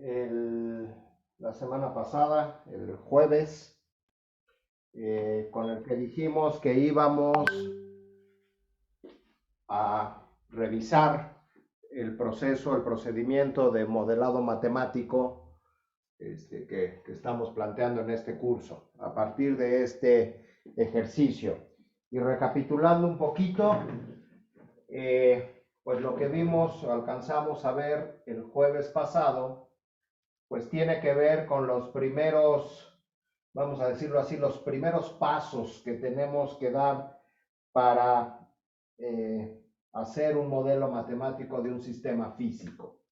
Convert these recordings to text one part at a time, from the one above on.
el- la semana pasada, el jueves, con el que dijimos que íbamos a revisar el proceso, el procedimiento de modelado matemático que estamos planteando en este curso, a partir de este ejercicio. Y recapitulando un poquito, pues lo que vimos, alcanzamos a ver el jueves pasado, pues tiene que ver con los primeros, vamos a decirlo así, los primeros pasos que tenemos que dar para hacer un modelo matemático de un sistema físico.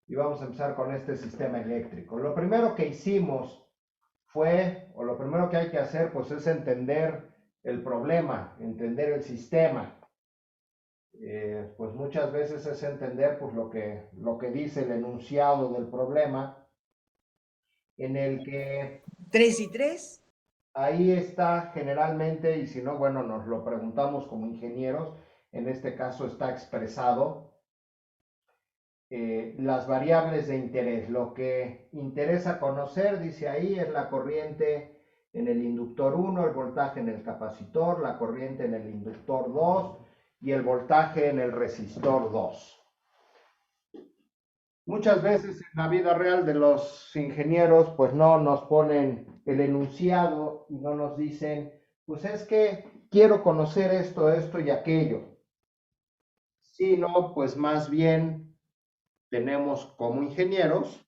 Y vamos a empezar con este sistema eléctrico. Lo primero que hicimos fue, o lo primero que hay que hacer, pues es entender el problema, entender el sistema. Pues muchas veces es entender pues lo que dice el enunciado del problema, en el que 3 y 3. ahí está generalmente, y si no, bueno, nos lo preguntamos como ingenieros, en este caso está expresado las variables de interés. Lo que interesa conocer, dice ahí, es la corriente en el inductor 1, el voltaje en el capacitor, la corriente en el inductor 2 y el voltaje en el resistor 2. Muchas veces en la vida real de los ingenieros, pues no nos ponen el enunciado y no nos dicen, pues es que quiero conocer esto, esto y aquello. Sino, pues más bien tenemos como ingenieros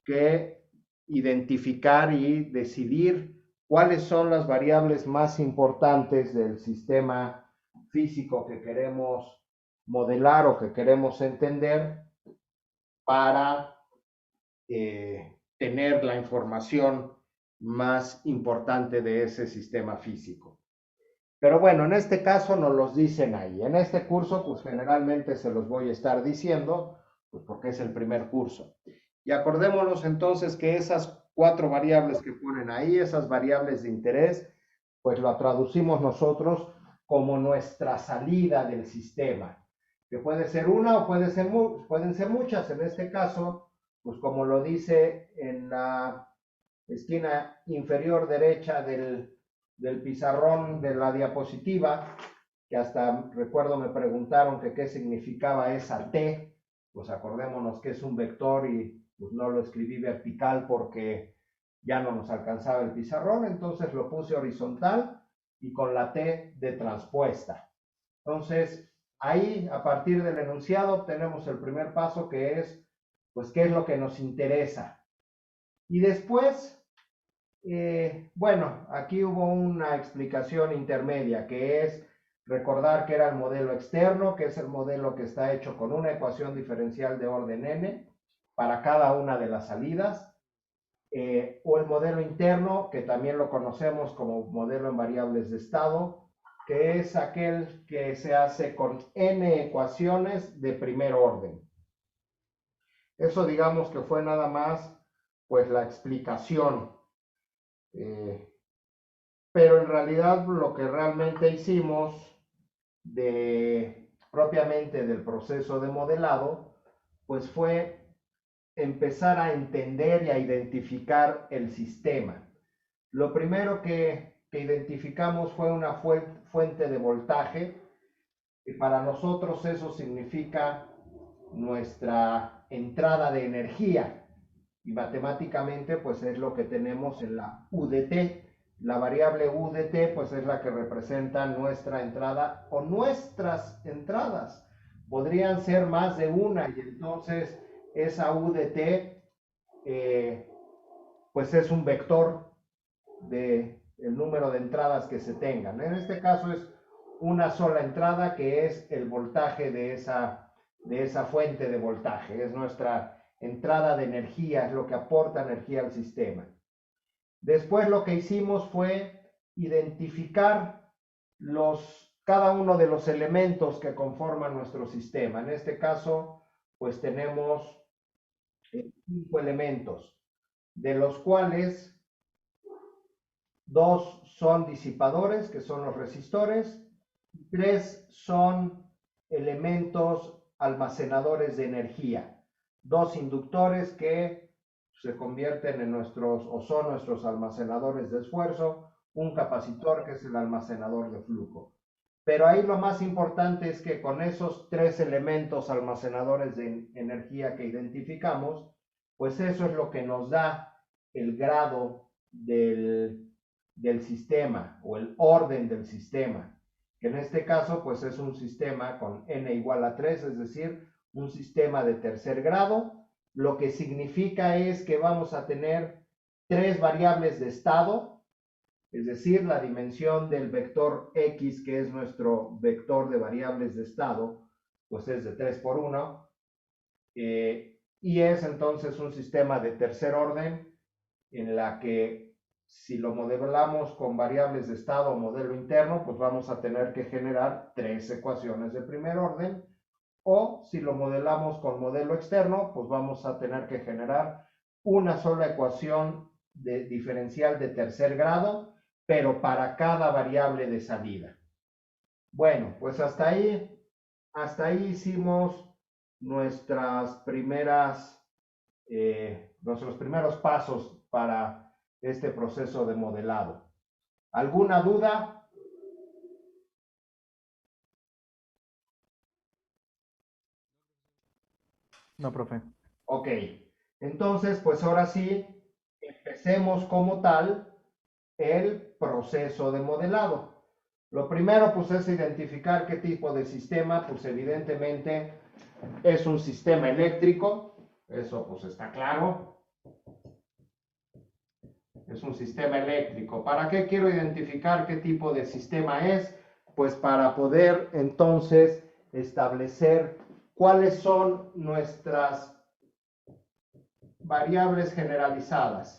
que identificar y decidir cuáles son las variables más importantes del sistema físico que queremos modelar o que queremos entender para tener la información más importante de ese sistema físico. Pero bueno, en este caso nos los dicen ahí. En este curso, pues generalmente se los voy a estar diciendo, pues porque es el primer curso. Y acordémonos entonces que esas cuatro variables que ponen ahí, esas variables de interés, pues lo traducimos nosotros como nuestra salida del sistema, que puede ser una o pueden ser muchas. En este caso, pues como lo dice en la esquina inferior derecha del pizarrón de la diapositiva, que hasta recuerdo me preguntaron que qué significaba esa T, pues acordémonos que es un vector y pues no lo escribí vertical porque ya no nos alcanzaba el pizarrón, entonces lo puse horizontal y con la T de transpuesta. Entonces, ahí a partir del enunciado obtenemos el primer paso que es, pues, qué es lo que nos interesa. Y después, bueno, aquí hubo una explicación intermedia que es recordar que era el modelo externo, que es el modelo que está hecho con una ecuación diferencial de orden n para cada una de las salidas, o el modelo interno, que también lo conocemos como modelo en variables de estado, que es aquel que se hace con n ecuaciones de primer orden. Eso digamos que fue nada más pues la explicación. Eh, pero en realidad lo que realmente hicimos propiamente del proceso de modelado, pues fue empezar a entender y a identificar el sistema. Lo primero que identificamos fue una fuente de voltaje, y para nosotros eso significa nuestra entrada de energía, y matemáticamente pues es lo que tenemos en la UDT. La variable UDT pues es la que representa nuestra entrada o nuestras entradas. Podrían ser más de una y entonces esa UDT pues es un vector de el número de entradas que se tengan. En este caso es una sola entrada que es el voltaje de esa fuente de voltaje. Es nuestra entrada de energía, es lo que aporta energía al sistema. Después lo que hicimos fue identificar cada uno de los elementos que conforman nuestro sistema. En este caso, pues tenemos 5 elementos, de los cuales 2 son disipadores, que son los resistores, y 3 son elementos almacenadores de energía. dos inductores que se convierten en nuestros, o son nuestros almacenadores de esfuerzo, un capacitor que es el almacenador de flujo. Pero ahí lo más importante es que con esos tres elementos almacenadores de energía que identificamos, pues eso es lo que nos da el grado del sistema o el orden del sistema, que en este caso pues es un sistema con n igual a 3, es decir, un sistema de tercer grado. Lo que significa es que vamos a tener tres variables de estado, es decir, la dimensión del vector x, que es nuestro vector de variables de estado, pues es de 3 por 1, y es entonces un sistema de tercer orden en la que si lo modelamos con variables de estado o modelo interno, pues vamos a tener que generar tres ecuaciones de primer orden, o si lo modelamos con modelo externo, pues vamos a tener que generar una sola ecuación diferencial de tercer grado, pero para cada variable de salida. Bueno, pues hasta ahí hicimos nuestros primeros pasos para este proceso de modelado. ¿Alguna duda? No, profe. Ok, entonces pues ahora sí, empecemos como tal el proceso de modelado. Lo primero pues es identificar qué tipo de sistema, pues evidentemente es un sistema eléctrico, eso pues está claro, es un sistema eléctrico. ¿Para qué quiero identificar qué tipo de sistema es? Pues para poder entonces establecer cuáles son nuestras variables generalizadas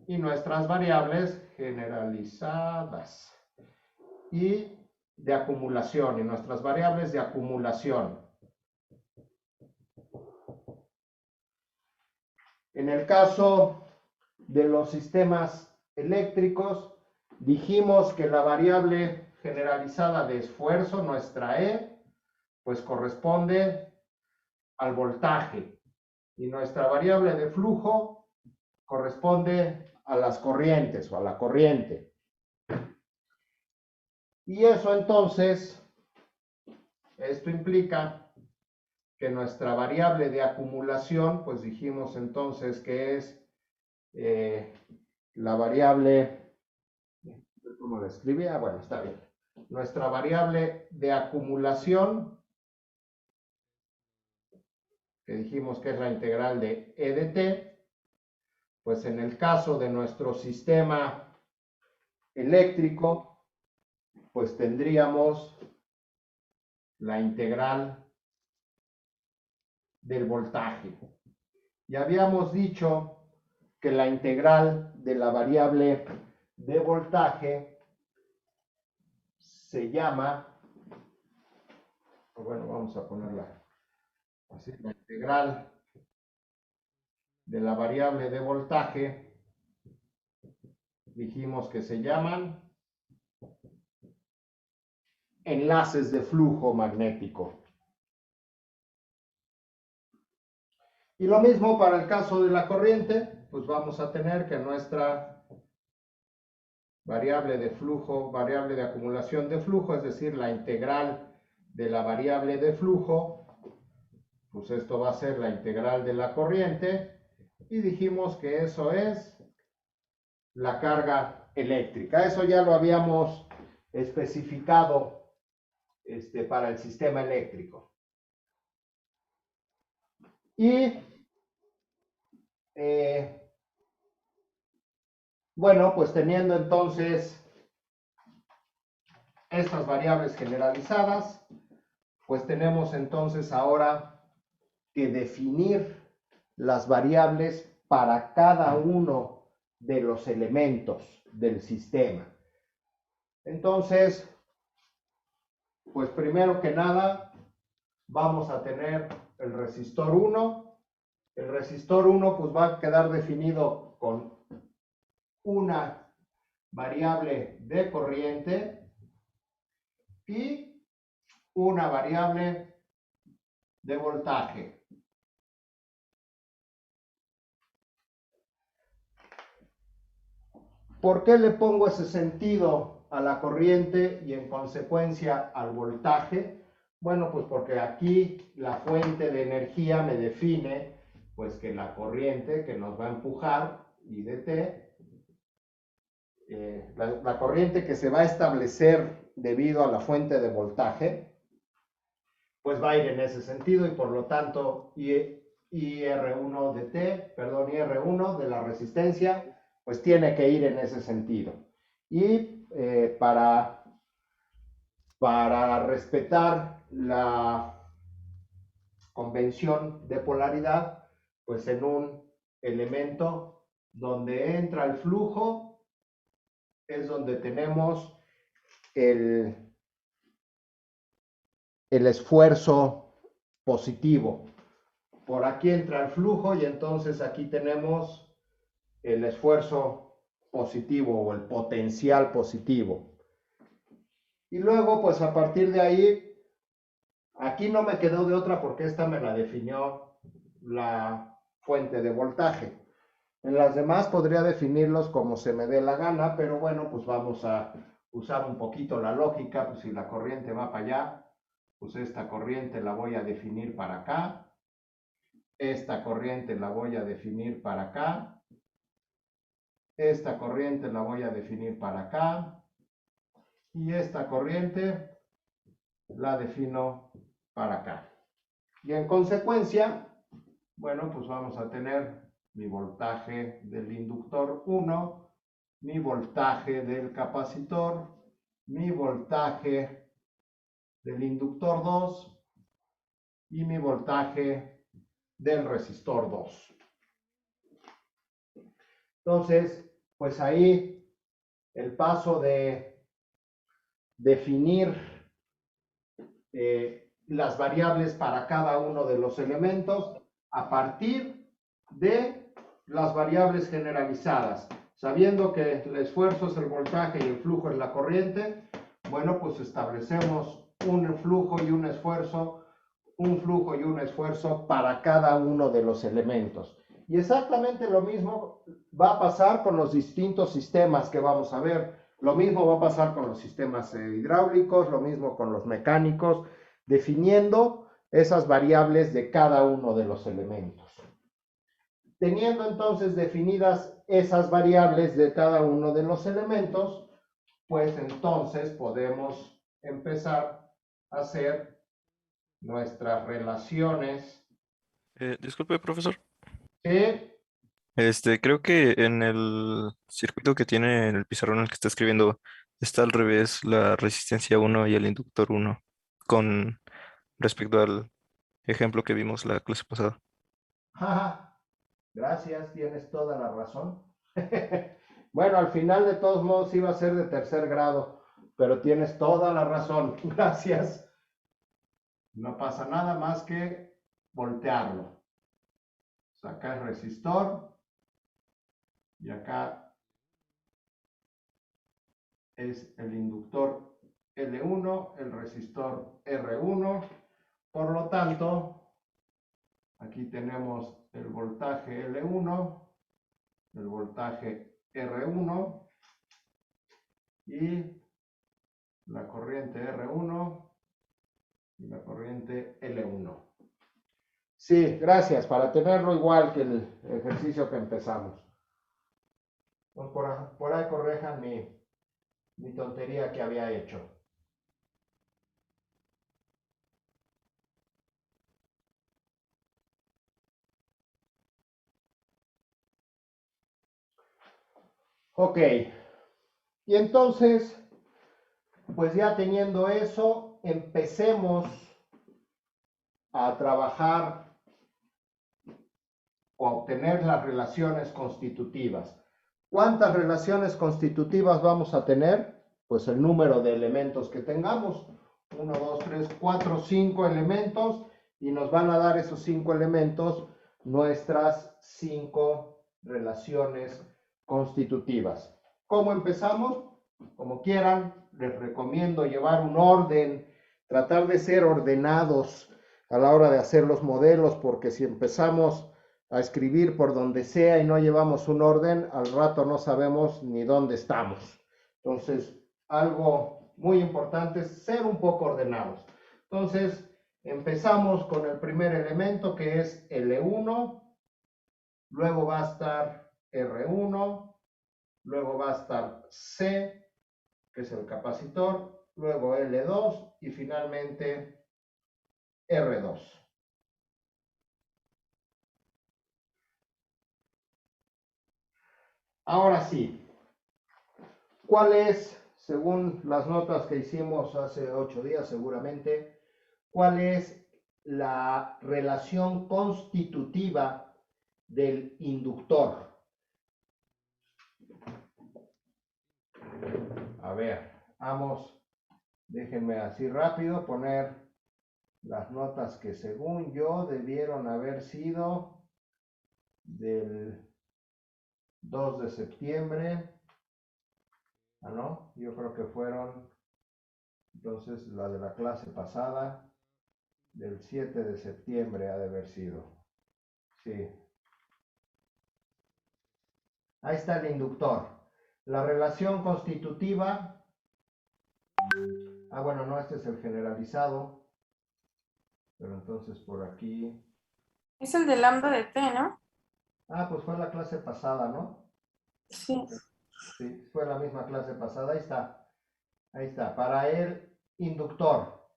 y nuestras variables generalizadas y de acumulación y nuestras variables de acumulación. En el caso de los sistemas eléctricos, dijimos que la variable generalizada de esfuerzo, nuestra E, pues corresponde al voltaje y nuestra variable de flujo corresponde a las corrientes o a la corriente. Y eso entonces, esto implica que nuestra variable de acumulación, pues dijimos entonces que es la variable, ¿cómo la escribía? Bueno, está bien. Nuestra variable de acumulación, que dijimos que es la integral de E de t, pues en el caso de nuestro sistema eléctrico, pues tendríamos la integral del voltaje. Y habíamos dicho que la integral de la variable de voltaje se llama, bueno, vamos a ponerla así, la integral de la variable de voltaje, dijimos que se llaman enlaces de flujo magnético. Y lo mismo para el caso de la corriente, pues vamos a tener que nuestra variable de flujo, variable de acumulación de flujo, es decir, la integral de la variable de flujo, pues esto va a ser la integral de la corriente, y dijimos que eso es la carga eléctrica. Eso ya lo habíamos especificado para el sistema eléctrico. Y bueno, pues teniendo entonces estas variables generalizadas, pues tenemos entonces ahora que definir las variables para cada uno de los elementos del sistema. Entonces, pues primero que nada, vamos a tener el resistor 1. El resistor 1 pues va a quedar definido con una variable de corriente y una variable de voltaje. ¿Por qué le pongo ese sentido a la corriente y en consecuencia al voltaje? Bueno, pues porque aquí la fuente de energía me define pues que la corriente que nos va a empujar, I de t, la corriente que se va a establecer debido a la fuente de voltaje, pues va a ir en ese sentido y por lo tanto IR1 de t, perdón, IR1 de la resistencia, pues tiene que ir en ese sentido. Y para respetar la convención de polaridad, pues en un elemento donde entra el flujo es donde tenemos el esfuerzo positivo. Por aquí entra el flujo y entonces aquí tenemos el esfuerzo positivo o el potencial positivo. Y luego, pues a partir de ahí, aquí no me quedó de otra porque esta me la definió la fuente de voltaje. En las demás podría definirlos como se me dé la gana, pero bueno, pues vamos a usar un poquito la lógica, pues si la corriente va para allá, pues esta corriente la voy a definir para acá, esta corriente la voy a definir para acá, esta corriente la voy a definir para acá, y esta corriente la defino para acá. Y en consecuencia, bueno, pues vamos a tener mi voltaje del inductor 1, mi voltaje del capacitor, mi voltaje del inductor 2 y mi voltaje del resistor 2. Entonces, pues ahí el paso de definir las variables para cada uno de los elementos a partir de las variables generalizadas. Sabiendo que el esfuerzo es el voltaje y el flujo es la corriente, bueno, pues establecemos un flujo y un esfuerzo para cada uno de los elementos. Y exactamente lo mismo va a pasar con los distintos sistemas que vamos a ver. Lo mismo va a pasar con los sistemas hidráulicos, lo mismo con los mecánicos, definiendo esas variables de cada uno de los elementos. Teniendo entonces definidas esas variables de cada uno de los elementos, pues entonces podemos empezar a hacer nuestras relaciones. Disculpe, profesor. Sí, Creo que en el circuito que tiene en el pizarrón en el que está escribiendo está al revés la resistencia uno y el inductor uno con respecto al ejemplo que vimos la clase pasada. jaja, gracias, tienes toda la razón. Bueno, al final de todos modos iba a ser de tercer grado, pero tienes toda la razón. Gracias. No pasa nada más que voltearlo. Acá el resistor y acá es el inductor L1, el resistor R1. Por lo tanto, aquí tenemos el voltaje L1, el voltaje R1 y la corriente R1 y la corriente L1. Sí, gracias, para tenerlo igual que el ejercicio que empezamos. Pues por ahí correjan mi tontería que había hecho. Ok, y entonces, pues ya teniendo eso, empecemos a trabajar o a obtener las relaciones constitutivas. ¿Cuántas relaciones constitutivas vamos a tener? Pues el número de elementos que tengamos. 1, 2, 3, 4, 5 elementos y nos van a dar esos 5 elementos nuestras 5 relaciones constitutivas. ¿Cómo empezamos? Como quieran, les recomiendo llevar un orden, tratar de ser ordenados a la hora de hacer los modelos, porque si empezamos a escribir por donde sea y no llevamos un orden, al rato no sabemos ni dónde estamos. Entonces, algo muy importante es ser un poco ordenados. Entonces, empezamos con el primer elemento que es L1, luego va a estar R1, luego va a estar C, que es el capacitor, luego L2 y finalmente R2. Ahora sí, ¿cuál es, según las notas que hicimos hace 8 días seguramente, cuál es la relación constitutiva del inductor? A ver, vamos, déjenme así rápido poner las notas que según yo debieron haber sido del 2 de septiembre. Ah, no, yo creo que fueron entonces la de la clase pasada, del 7 de septiembre ha de haber sido. Sí. Ahí está el inductor. La relación constitutiva. Ah, bueno, no, este es el generalizado. Pero entonces por aquí. Es el de lambda de t, ¿no? Ah, pues fue la clase pasada, ¿no? Sí. Sí, fue la misma clase pasada. Ahí está. Ahí está. Para el inductor.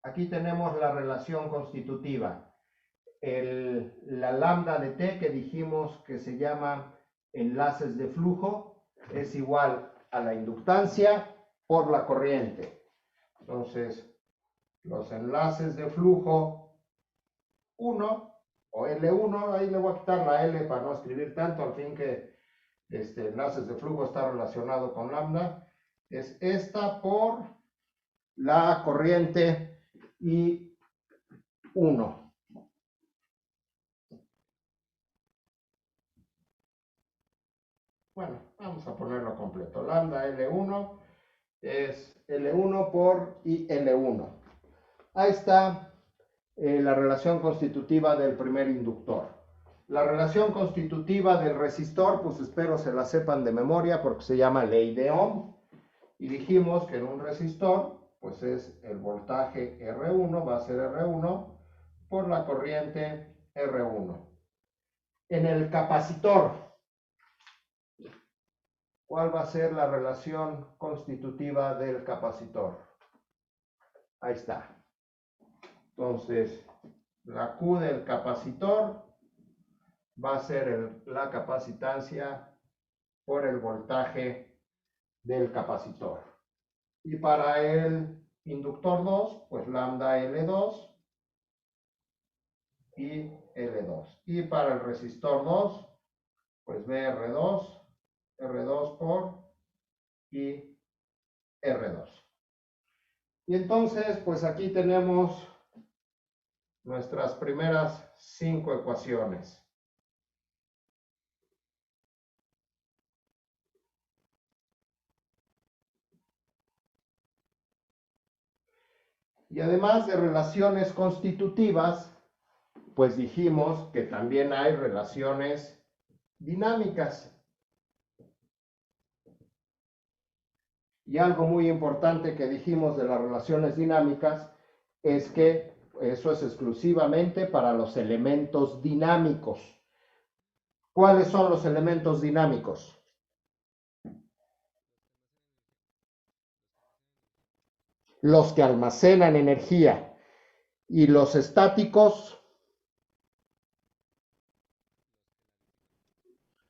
Aquí tenemos la relación constitutiva. La lambda de t que dijimos que se llama enlaces de flujo es igual a la inductancia por la corriente. Entonces, los enlaces de flujo 1 o L1, ahí le voy a quitar la L para no escribir tanto, al fin que enlaces de flujo está relacionado con lambda, es esta por la corriente y 1. Bueno, vamos a ponerlo completo. Lambda L1 es L1 por IL1. Ahí está la relación constitutiva del primer inductor. La relación constitutiva del resistor, pues espero se la sepan de memoria porque se llama ley de Ohm. Y dijimos que en un resistor, pues es el voltaje R1, va a ser R1 por la corriente R1. En el capacitor, ¿cuál va a ser la relación constitutiva del capacitor? Ahí está. Entonces, la Q del capacitor va a ser la capacitancia por el voltaje del capacitor. Y para el inductor 2, pues lambda L2 y L2. Y para el resistor 2, pues BR2, R2 por y R2. Y entonces, pues aquí tenemos nuestras primeras 5 ecuaciones. Y además de relaciones constitutivas, pues dijimos que también hay relaciones dinámicas. Y algo muy importante que dijimos de las relaciones dinámicas es que eso es exclusivamente para los elementos dinámicos. ¿Cuáles son los elementos dinámicos? Los que almacenan energía. Y los estáticos,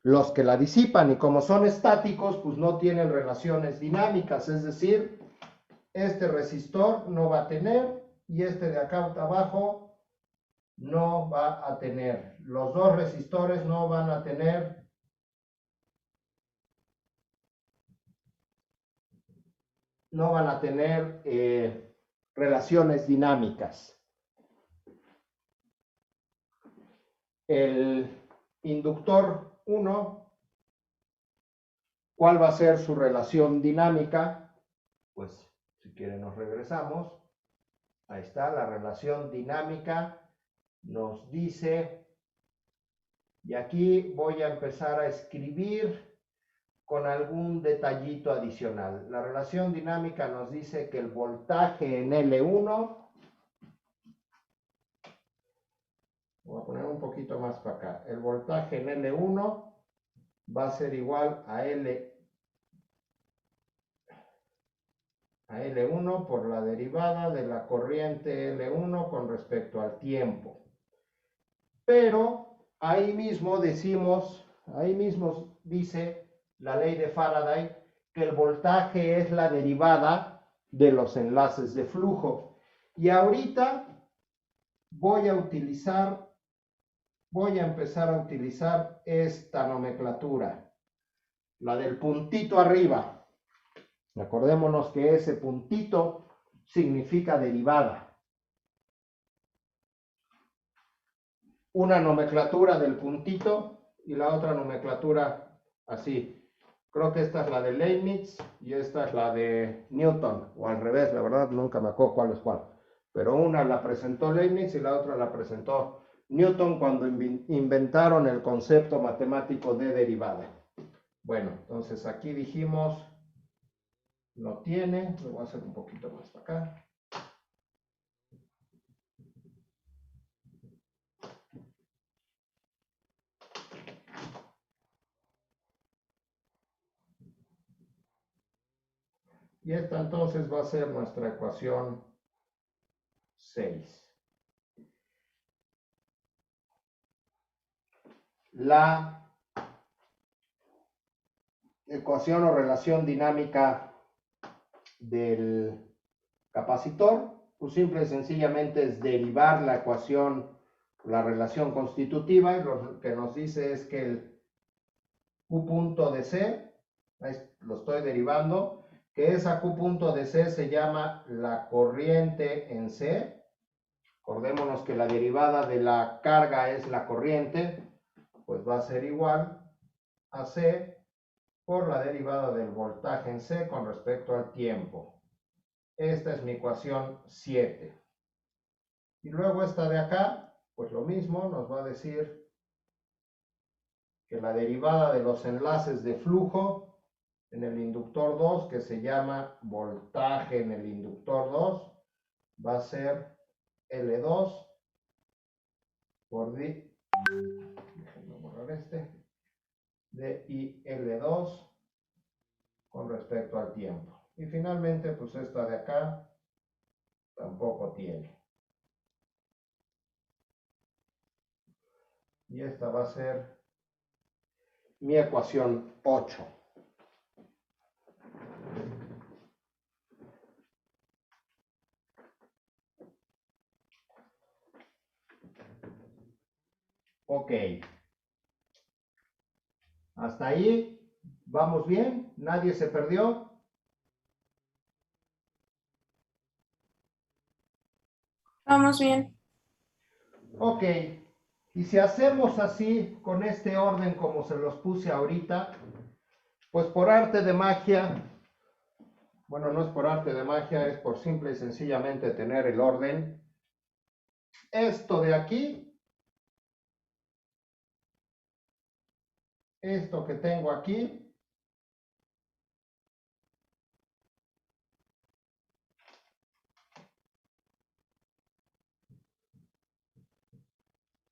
los que la disipan. Y como son estáticos, pues no tienen relaciones dinámicas. Es decir, este resistor no va a tener y este de acá abajo no va a tener. Los dos resistores no van a tener relaciones dinámicas. El inductor 1, ¿cuál va a ser su relación dinámica? Pues si quieren nos regresamos Ahí está, la relación dinámica nos dice, y aquí voy a empezar a escribir con algún detallito adicional. La relación dinámica nos dice que el voltaje en L1, voy a poner un poquito más para acá, el voltaje en L1 va a ser igual a L1 por la derivada de la corriente L1 con respecto al tiempo. Pero ahí mismo decimos, ahí mismo dice la ley de Faraday que el voltaje es la derivada de los enlaces de flujo. Y ahorita voy a empezar a utilizar esta nomenclatura, la del puntito arriba. Acordémonos que ese puntito significa derivada. Una nomenclatura del puntito y la otra nomenclatura así. Creo que esta es la de Leibniz y esta es la de Newton, o al revés, la verdad nunca me acuerdo cuál es cuál. Pero una la presentó Leibniz y la otra la presentó Newton cuando inventaron el concepto matemático de derivada. Bueno, entonces aquí dijimos, no tiene, lo voy a hacer un poquito más para acá. Y esta entonces va a ser nuestra ecuación 6. La ecuación o relación dinámica del capacitor, pues simple y sencillamente es derivar la ecuación, la relación constitutiva, y lo que nos dice es que el Q punto de C, lo estoy derivando, que esa Q punto de C se llama la corriente en C. Acordémonos que la derivada de la carga es la corriente, pues va a ser igual a C por la derivada del voltaje en C con respecto al tiempo. Esta es mi ecuación 7. Y luego esta de acá, pues lo mismo, nos va a decir que la derivada de los enlaces de flujo en el inductor 2, que se llama voltaje en el inductor 2, va a ser L2 por déjenme borrar de IL2 con respecto al tiempo. Y finalmente, pues esta de acá tampoco tiene. Y esta va a ser mi ecuación 8. Ok. Hasta ahí, ¿vamos bien? ¿Nadie se perdió? Vamos bien. Ok. Y si hacemos así, con este orden como se los puse ahorita, pues por arte de magia, bueno, no es por arte de magia, es por simple y sencillamente tener el orden. Esto de aquí, esto que tengo aquí,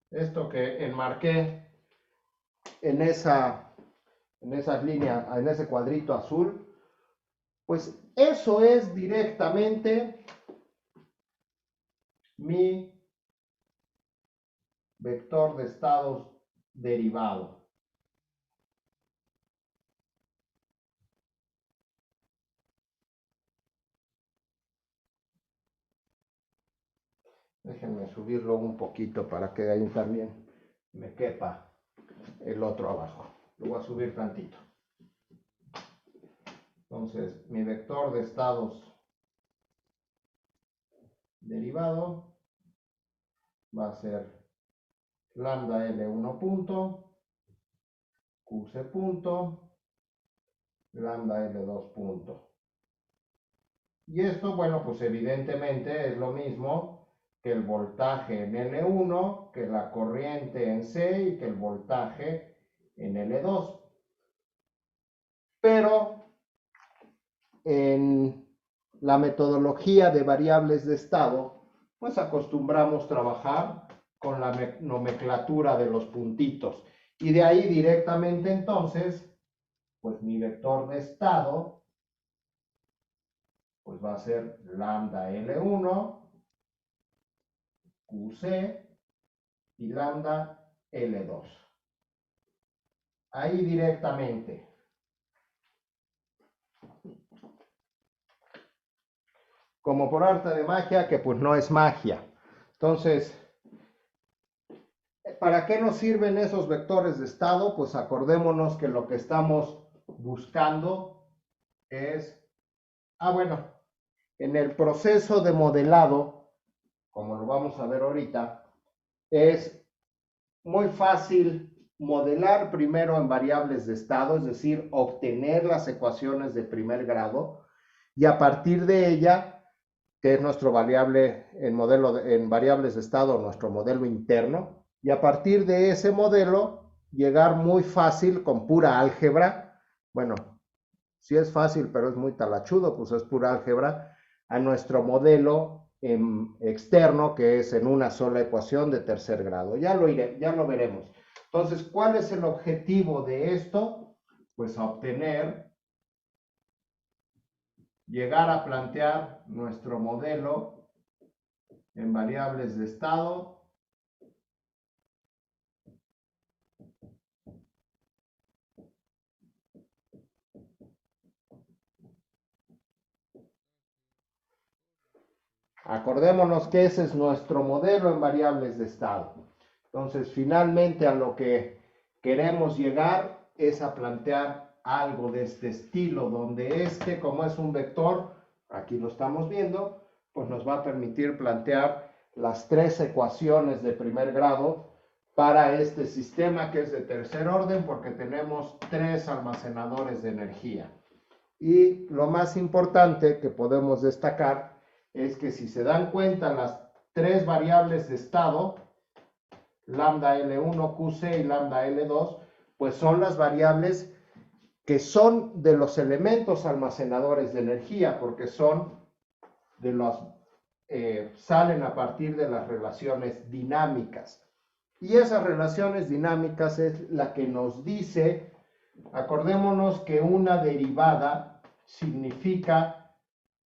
esto que enmarqué en esas líneas, en ese cuadrito azul, pues eso es directamente mi vector de estados derivado. Déjenme subirlo un poquito para que ahí también me quepa el otro abajo. Lo voy a subir tantito. Entonces, mi vector de estados derivado va a ser lambda L1 punto, QC punto, lambda L2 punto. Y esto, bueno, pues evidentemente es lo mismo que el voltaje en L1, que la corriente en C y que el voltaje en L2. Pero en la metodología de variables de estado, pues acostumbramos trabajar con la nomenclatura de los puntitos. Y de ahí directamente entonces, pues mi vector de estado, pues va a ser lambda L1, QC y lambda L2. Ahí directamente. Como por arte de magia, que pues no es magia. Entonces, ¿para qué nos sirven esos vectores de estado? Pues acordémonos que lo que estamos buscando es, bueno, en el proceso de modelado, como lo vamos a ver ahorita, es muy fácil modelar primero en variables de estado, es decir, obtener las ecuaciones de primer grado y a partir de ella, que es nuestro variable en variables de estado, nuestro modelo interno, y a partir de ese modelo llegar muy fácil con pura álgebra, bueno, sí es fácil, pero es muy talachudo, pues es pura álgebra, a nuestro modelo externo, que es en una sola ecuación de tercer grado. Ya lo veremos. Entonces, ¿cuál es el objetivo de esto? Pues obtener, llegar a plantear nuestro modelo en variables de estado Acordémonos que ese es nuestro modelo en variables de estado. Entonces, finalmente a lo que queremos llegar es a plantear algo de este estilo, donde como es un vector, aquí lo estamos viendo, pues nos va a permitir plantear las tres ecuaciones de primer grado para este sistema que es de tercer orden, porque tenemos tres almacenadores de energía. Y lo más importante que podemos destacar es que si se dan cuenta las tres variables de estado, lambda L1, QC y lambda L2, pues son las variables que son de los elementos almacenadores de energía, porque son de los, salen a partir de las relaciones dinámicas. Y esas relaciones dinámicas es la que nos dice, acordémonos que una derivada significa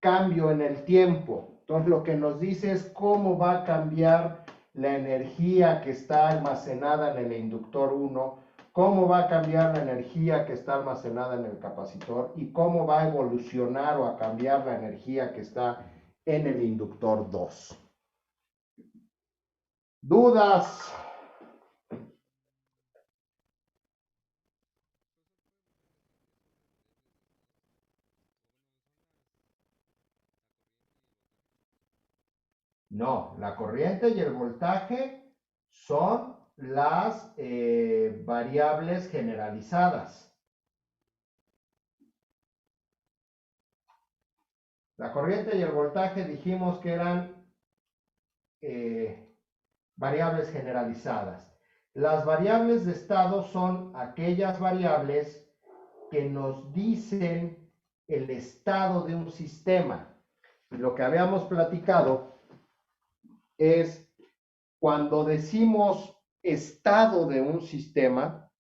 cambio en el tiempo. Entonces lo que nos dice es cómo va a cambiar la energía que está almacenada en el inductor 1, cómo va a cambiar la energía que está almacenada en el capacitor y cómo va a evolucionar o a cambiar la energía que está en el inductor 2. ¿Dudas? No, la corriente y el voltaje son las variables generalizadas. La corriente y el voltaje dijimos que eran variables generalizadas. Las variables de estado son aquellas variables que nos dicen el estado de un sistema. Y lo que habíamos platicado es cuando decimos estado de un sistema,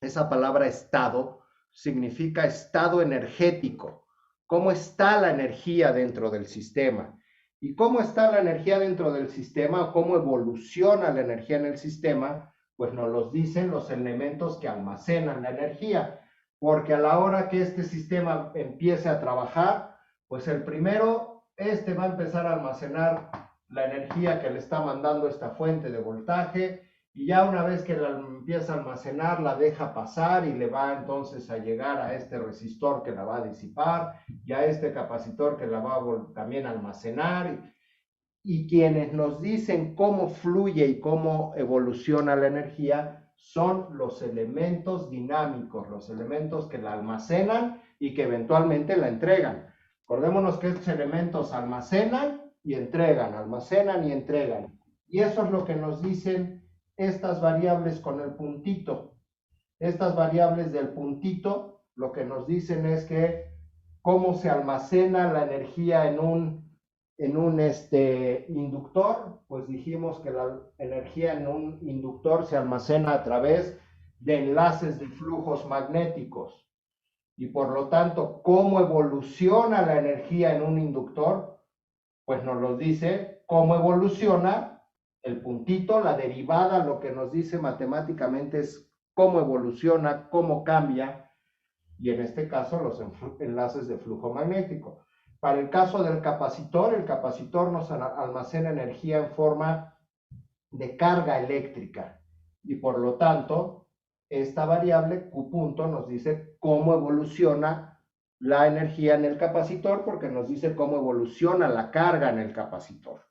esa palabra estado significa estado energético. ¿Cómo está la energía dentro del sistema? ¿Y cómo está la energía dentro del sistema? ¿Cómo evoluciona la energía en el sistema? Pues nos los dicen los elementos que almacenan la energía. Porque a la hora que este sistema empiece a trabajar, pues el primero, va a empezar a almacenar la energía que le está mandando esta fuente de voltaje, y ya una vez que la empieza a almacenar, la deja pasar y le va entonces a llegar a este resistor que la va a disipar y a este capacitor que la va a también almacenar. Y quienes nos dicen cómo fluye y cómo evoluciona la energía son los elementos dinámicos, los elementos que la almacenan y que eventualmente la entregan. Acordémonos que estos elementos almacenan y entregan, almacenan y entregan. Y eso es lo que nos dicen estas variables con el puntito. Estas variables del puntito lo que nos dicen es que cómo se almacena la energía en un inductor. Pues dijimos que la energía en un inductor se almacena a través de enlaces de flujos magnéticos. Y por lo tanto, ¿cómo evoluciona la energía en un inductor? Pues nos lo dice cómo evoluciona el puntito, la derivada, lo que nos dice matemáticamente es cómo evoluciona, cómo cambia, y en este caso los enlaces de flujo magnético. Para el caso del el capacitor nos almacena energía en forma de carga eléctrica, y por lo tanto, esta variable Q punto nos dice cómo evoluciona la energía en el capacitor, porque nos dice cómo evoluciona la carga en el capacitor.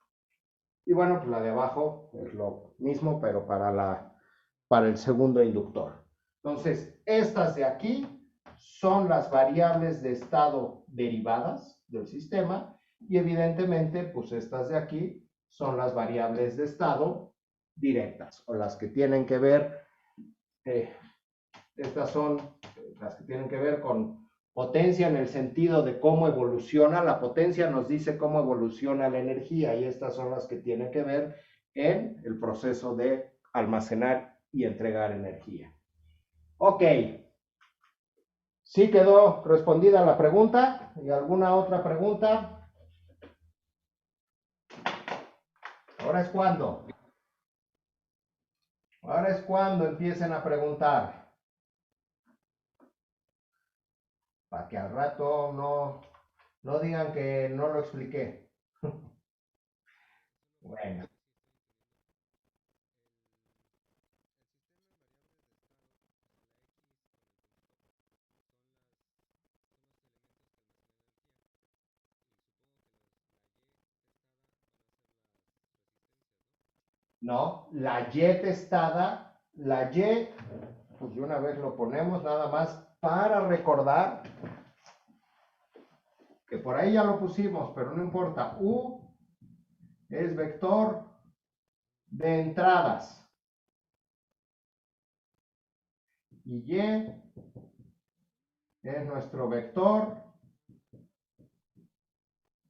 Y bueno, pues la de abajo es lo mismo, pero para el segundo inductor. Entonces, estas de aquí son las variables de estado derivadas del sistema, y evidentemente, pues estas de aquí son las variables de estado directas, o las que tienen que ver, estas son las que tienen que ver con potencia en el sentido de cómo evoluciona. La potencia nos dice cómo evoluciona la energía, y estas son las que tienen que ver en el proceso de almacenar y entregar energía. Ok. ¿Sí quedó respondida la pregunta? ¿Y alguna otra pregunta? Ahora es cuando. Ahora es cuando empiecen a preguntar. Para que al rato no digan que no lo expliqué. Bueno. No, la Y testada, la Y, pues de una vez lo ponemos nada más para recordar, que por ahí ya lo pusimos, pero no importa. U es vector de entradas. Y Y es nuestro vector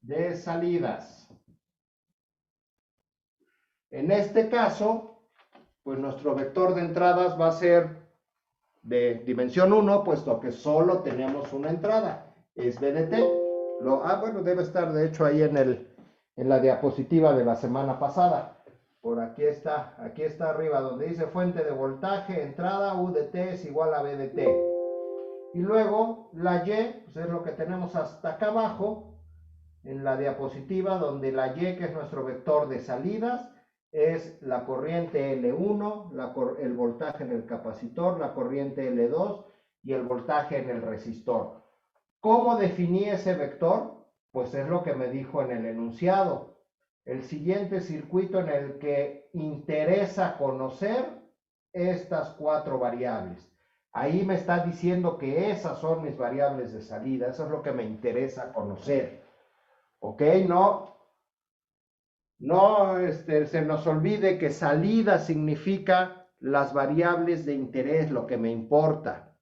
de salidas. En este caso, pues nuestro vector de entradas va a ser de dimensión 1, puesto que solo tenemos una entrada, es B de T. Bueno, debe estar de hecho ahí en la diapositiva de la semana pasada. Por aquí está arriba donde dice fuente de voltaje, entrada, U de T es igual a B de T. Y luego la Y, pues es lo que tenemos hasta acá abajo, en la diapositiva, donde la Y, que es nuestro vector de salidas, es la corriente L1, el voltaje en el capacitor, la corriente L2 y el voltaje en el resistor. ¿Cómo definí ese vector? Pues es lo que me dijo en el enunciado. El siguiente circuito en el que interesa conocer estas cuatro variables. Ahí me está diciendo que esas son mis variables de salida, eso es lo que me interesa conocer. ¿Ok? Se nos olvide que salida significa las variables de interés, lo que me importa.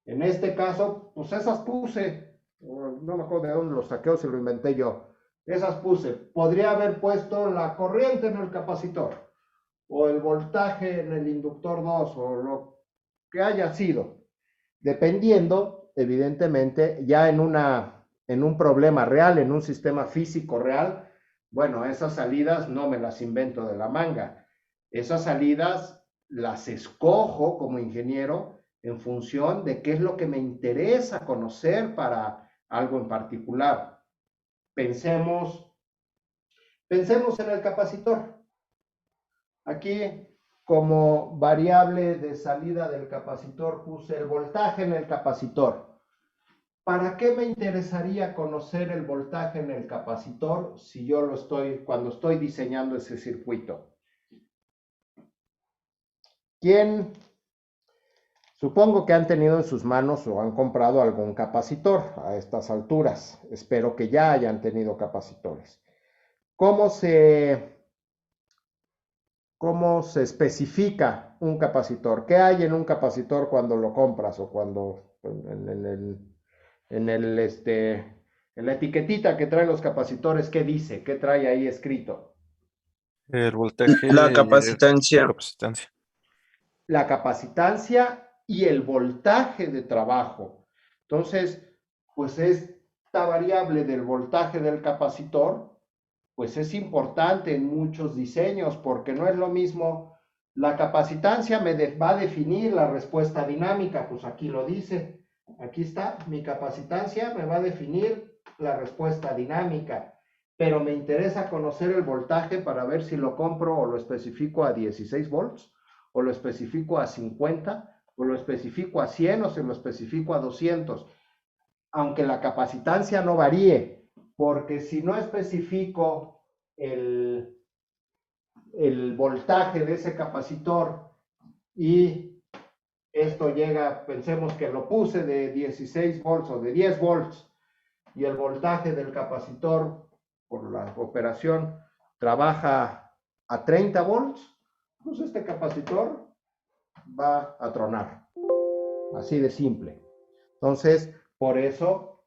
En este caso, pues esas puse, no me acuerdo de dónde lo saqué o si lo inventé yo. Esas puse. Podría haber puesto la corriente en el capacitor, o el voltaje en el inductor 2, o lo que haya sido, dependiendo, evidentemente, ya en un problema real, en un sistema físico real. Bueno, esas salidas no me las invento de la manga. Esas salidas las escojo como ingeniero en función de qué es lo que me interesa conocer para algo en particular. Pensemos en el capacitor. Aquí, como variable de salida del capacitor, puse el voltaje en el capacitor. ¿Para qué me interesaría conocer el voltaje en el capacitor si yo cuando estoy diseñando ese circuito? ¿Quién Supongo que han tenido en sus manos o han comprado algún capacitor a estas alturas. Espero que ya hayan tenido capacitores. ¿Cómo se, cómo se especifica un capacitor? ¿Qué hay en un capacitor cuando lo compras o cuando en la etiquetita que traen los capacitores? ¿Qué dice? ¿Qué trae ahí escrito? El voltaje La y la capacitancia. capacitancia. La capacitancia y el voltaje de trabajo. Entonces, pues esta variable del voltaje del capacitor, pues es importante en muchos diseños, porque no es lo mismo. La capacitancia va a definir la respuesta dinámica, pues aquí lo dice. Aquí está, mi capacitancia me va a definir la respuesta dinámica, pero me interesa conocer el voltaje para ver si lo compro o lo especifico a 16 volts, o lo especifico a 50, o lo especifico a 100, o se lo especifico a 200, aunque la capacitancia no varíe, porque si no especifico el voltaje de ese capacitor y esto llega, pensemos que lo puse de 16 volts o de 10 volts y el voltaje del capacitor por la operación trabaja a 30 volts, pues este capacitor va a tronar. Así de simple. Entonces, por eso,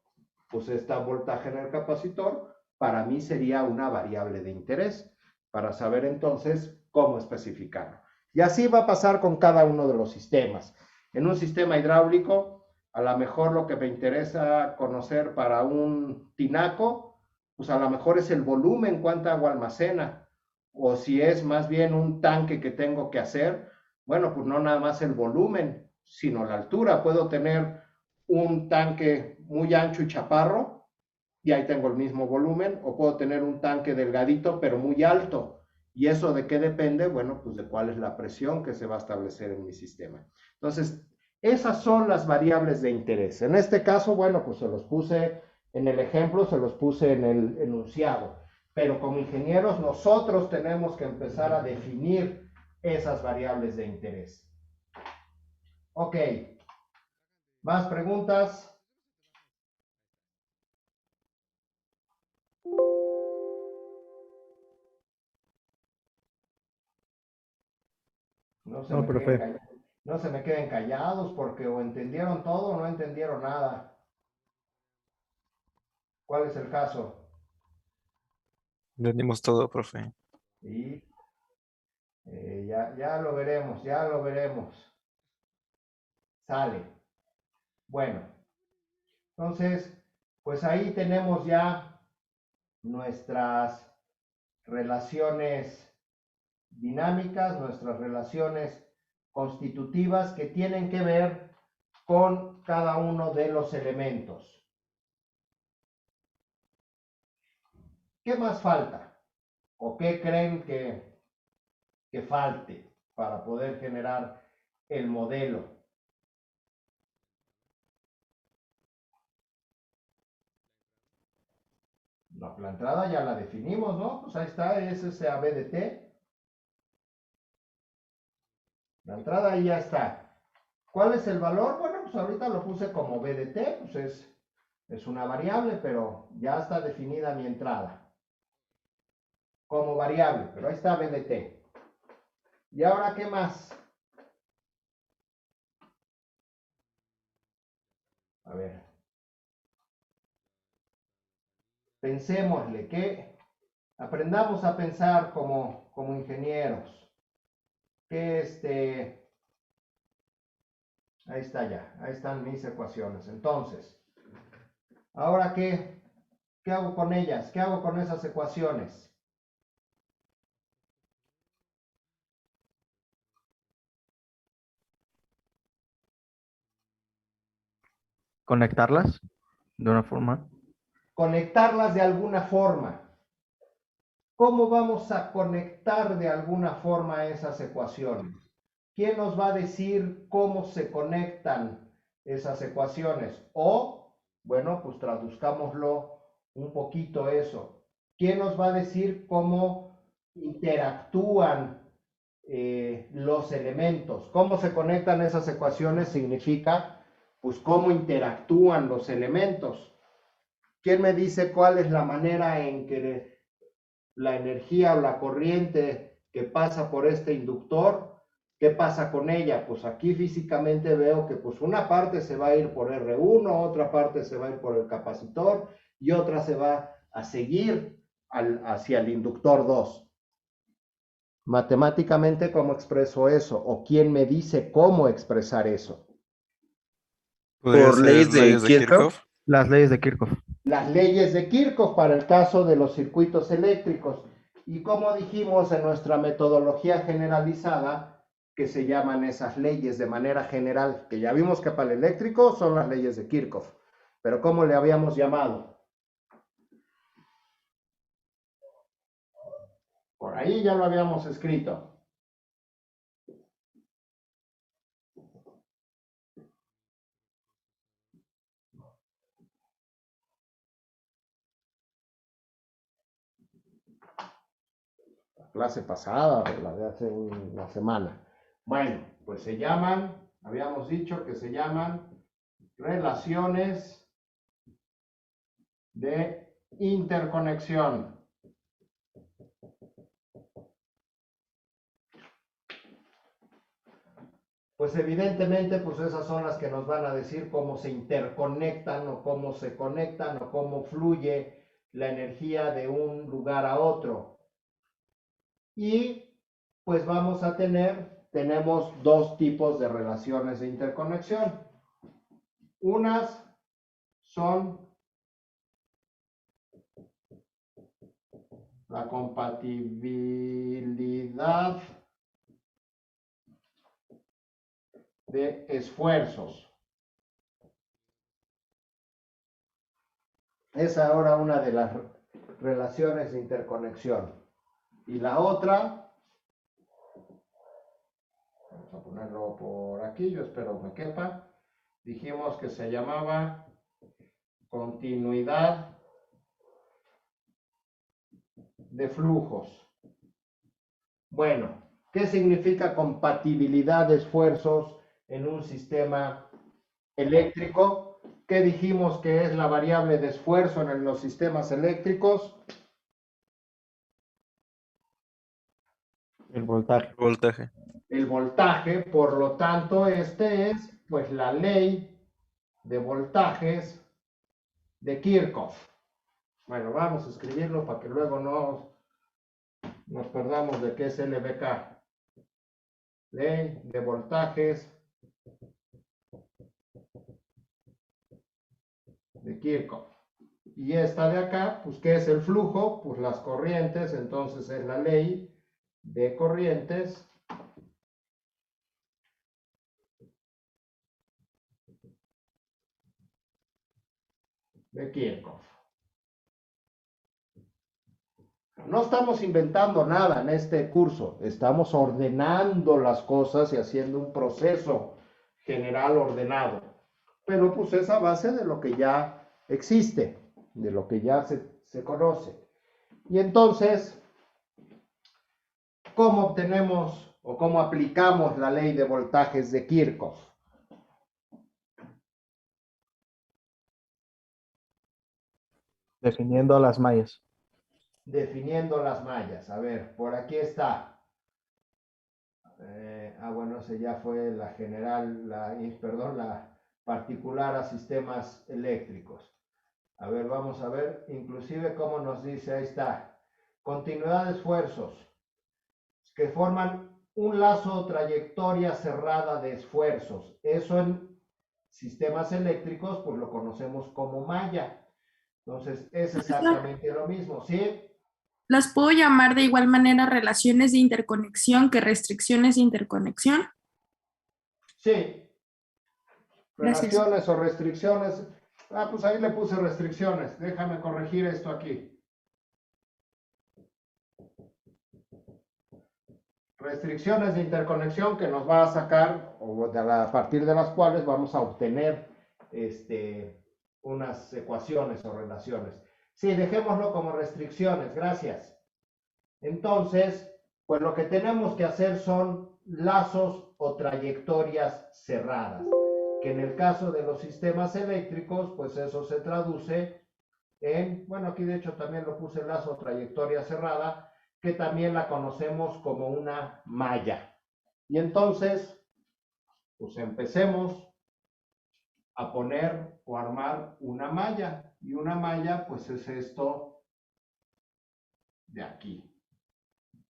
pues este voltaje en el capacitor para mí sería una variable de interés para saber entonces cómo especificarlo. Y así va a pasar con cada uno de los sistemas. En un sistema hidráulico, a lo mejor lo que me interesa conocer para un tinaco, pues a lo mejor es el volumen, cuánta agua almacena, o si es más bien un tanque que tengo que hacer, bueno, pues no nada más el volumen, sino la altura. Puedo tener un tanque muy ancho y chaparro, y ahí tengo el mismo volumen, o puedo tener un tanque delgadito pero muy alto. ¿Y eso de qué depende? Bueno, pues de cuál es la presión que se va a establecer en mi sistema. Entonces, esas son las variables de interés. En este caso, bueno, pues se los puse en el ejemplo, se los puse en el enunciado. Pero como ingenieros nosotros tenemos que empezar a definir esas variables de interés. Ok, ¿más preguntas? No se, No, me profe. queden, no se me queden callados porque o entendieron todo o no entendieron nada. ¿Cuál es el caso? Entendimos todo, profe. Y ya lo veremos, ya lo veremos. Sale. Bueno, entonces, pues ahí tenemos ya nuestras relaciones dinámicas, nuestras relaciones constitutivas que tienen que ver con cada uno de los elementos. ¿Qué más falta? ¿O qué creen que falte para poder generar el modelo? No, la entrada ya la definimos, ¿no? Pues ahí está, es ese ABDT. La entrada ahí ya está. ¿Cuál es el valor? Bueno, pues ahorita lo puse como BDT, pues es una variable, pero ya está definida mi entrada como variable, pero ahí está BDT. ¿Y ahora qué más? A ver. Pensémosle, que aprendamos a pensar como ingenieros. Que ahí está ya, ahí están mis ecuaciones. Entonces, ¿ahora qué? ¿Qué hago con ellas? ¿Qué hago con esas ecuaciones? Conectarlas de una forma. Conectarlas de alguna forma. ¿Cómo vamos a conectar de alguna forma esas ecuaciones? ¿Quién nos va a decir cómo se conectan esas ecuaciones? O, bueno, pues traduzcámoslo un poquito eso. ¿Quién nos va a decir cómo interactúan los elementos. ¿Cómo se conectan esas ecuaciones? Significa, pues, cómo interactúan los elementos. ¿Quién me dice cuál es la manera en que la energía o la corriente que pasa por este inductor, qué pasa con ella? Pues aquí físicamente veo que pues una parte se va a ir por R1, otra parte se va a ir por el capacitor y otra se va a seguir hacia el inductor 2. Matemáticamente, ¿cómo expreso eso? ¿O quién me dice cómo expresar eso? Podría Por ser leyes de leyes de Kirchhoff. Kirchhoff. Las leyes de Kirchhoff. Las leyes de Kirchhoff para el caso de los circuitos eléctricos. Y como dijimos en nuestra metodología generalizada, que se llaman esas leyes de manera general, que ya vimos que para el eléctrico son las leyes de Kirchhoff. Pero ¿cómo le habíamos llamado? Por ahí ya lo habíamos escrito. La clase pasada, la de hace una semana. Bueno, pues se llaman, habíamos dicho que se llaman relaciones de interconexión. Pues evidentemente, pues esas son las que nos van a decir cómo se interconectan o cómo se conectan o cómo fluye la energía de un lugar a otro. Y pues vamos a tenemos dos tipos de relaciones de interconexión. Unas son la compatibilidad de esfuerzos. Es ahora una de las relaciones de interconexión. Y la otra, vamos a ponerlo por aquí, yo espero que quepa, dijimos que se llamaba continuidad de flujos. Bueno, ¿qué significa compatibilidad de esfuerzos en un sistema eléctrico? ¿Qué dijimos que es la variable de esfuerzo en los sistemas eléctricos? El voltaje. Voltaje. El voltaje, por lo tanto, este es pues la ley de voltajes de Kirchhoff. Bueno, vamos a escribirlo para que luego no nos perdamos de qué es LVK. Ley de voltajes de Kirchhoff. Y esta de acá, pues, ¿qué es el flujo? Pues las corrientes, entonces es la ley de corrientes de Kirchhoff. No estamos inventando nada en este curso, estamos ordenando las cosas y haciendo un proceso general ordenado. Pero pues es a base de lo que ya existe, de lo que ya se conoce. Y entonces, ¿cómo obtenemos o cómo aplicamos la ley de voltajes de Kirchhoff? Definiendo las mallas. Definiendo las mallas. A ver, por aquí está. Bueno, ese ya fue la general, la particular a sistemas eléctricos. A ver, vamos a ver, inclusive cómo nos dice, ahí está. Continuidad de esfuerzos que forman un lazo o trayectoria cerrada de esfuerzos. Eso en sistemas eléctricos, pues lo conocemos como malla. Entonces, es exactamente lo mismo, ¿sí? ¿Las puedo llamar de igual manera relaciones de interconexión que restricciones de interconexión? Sí. Gracias. Relaciones o restricciones. Pues ahí le puse restricciones. Déjame corregir esto aquí. Restricciones de interconexión que nos va a sacar, o a partir de las cuales vamos a obtener unas ecuaciones o relaciones. Sí, dejémoslo como restricciones, gracias. Entonces, Pues lo que tenemos que hacer son lazos o trayectorias cerradas, que en el caso de los sistemas eléctricos, pues eso se traduce en, bueno, aquí de hecho también lo puse lazo o trayectoria cerrada, que también la conocemos como una malla. Y entonces, pues empecemos a poner o armar una malla. Y una malla, pues es esto de aquí.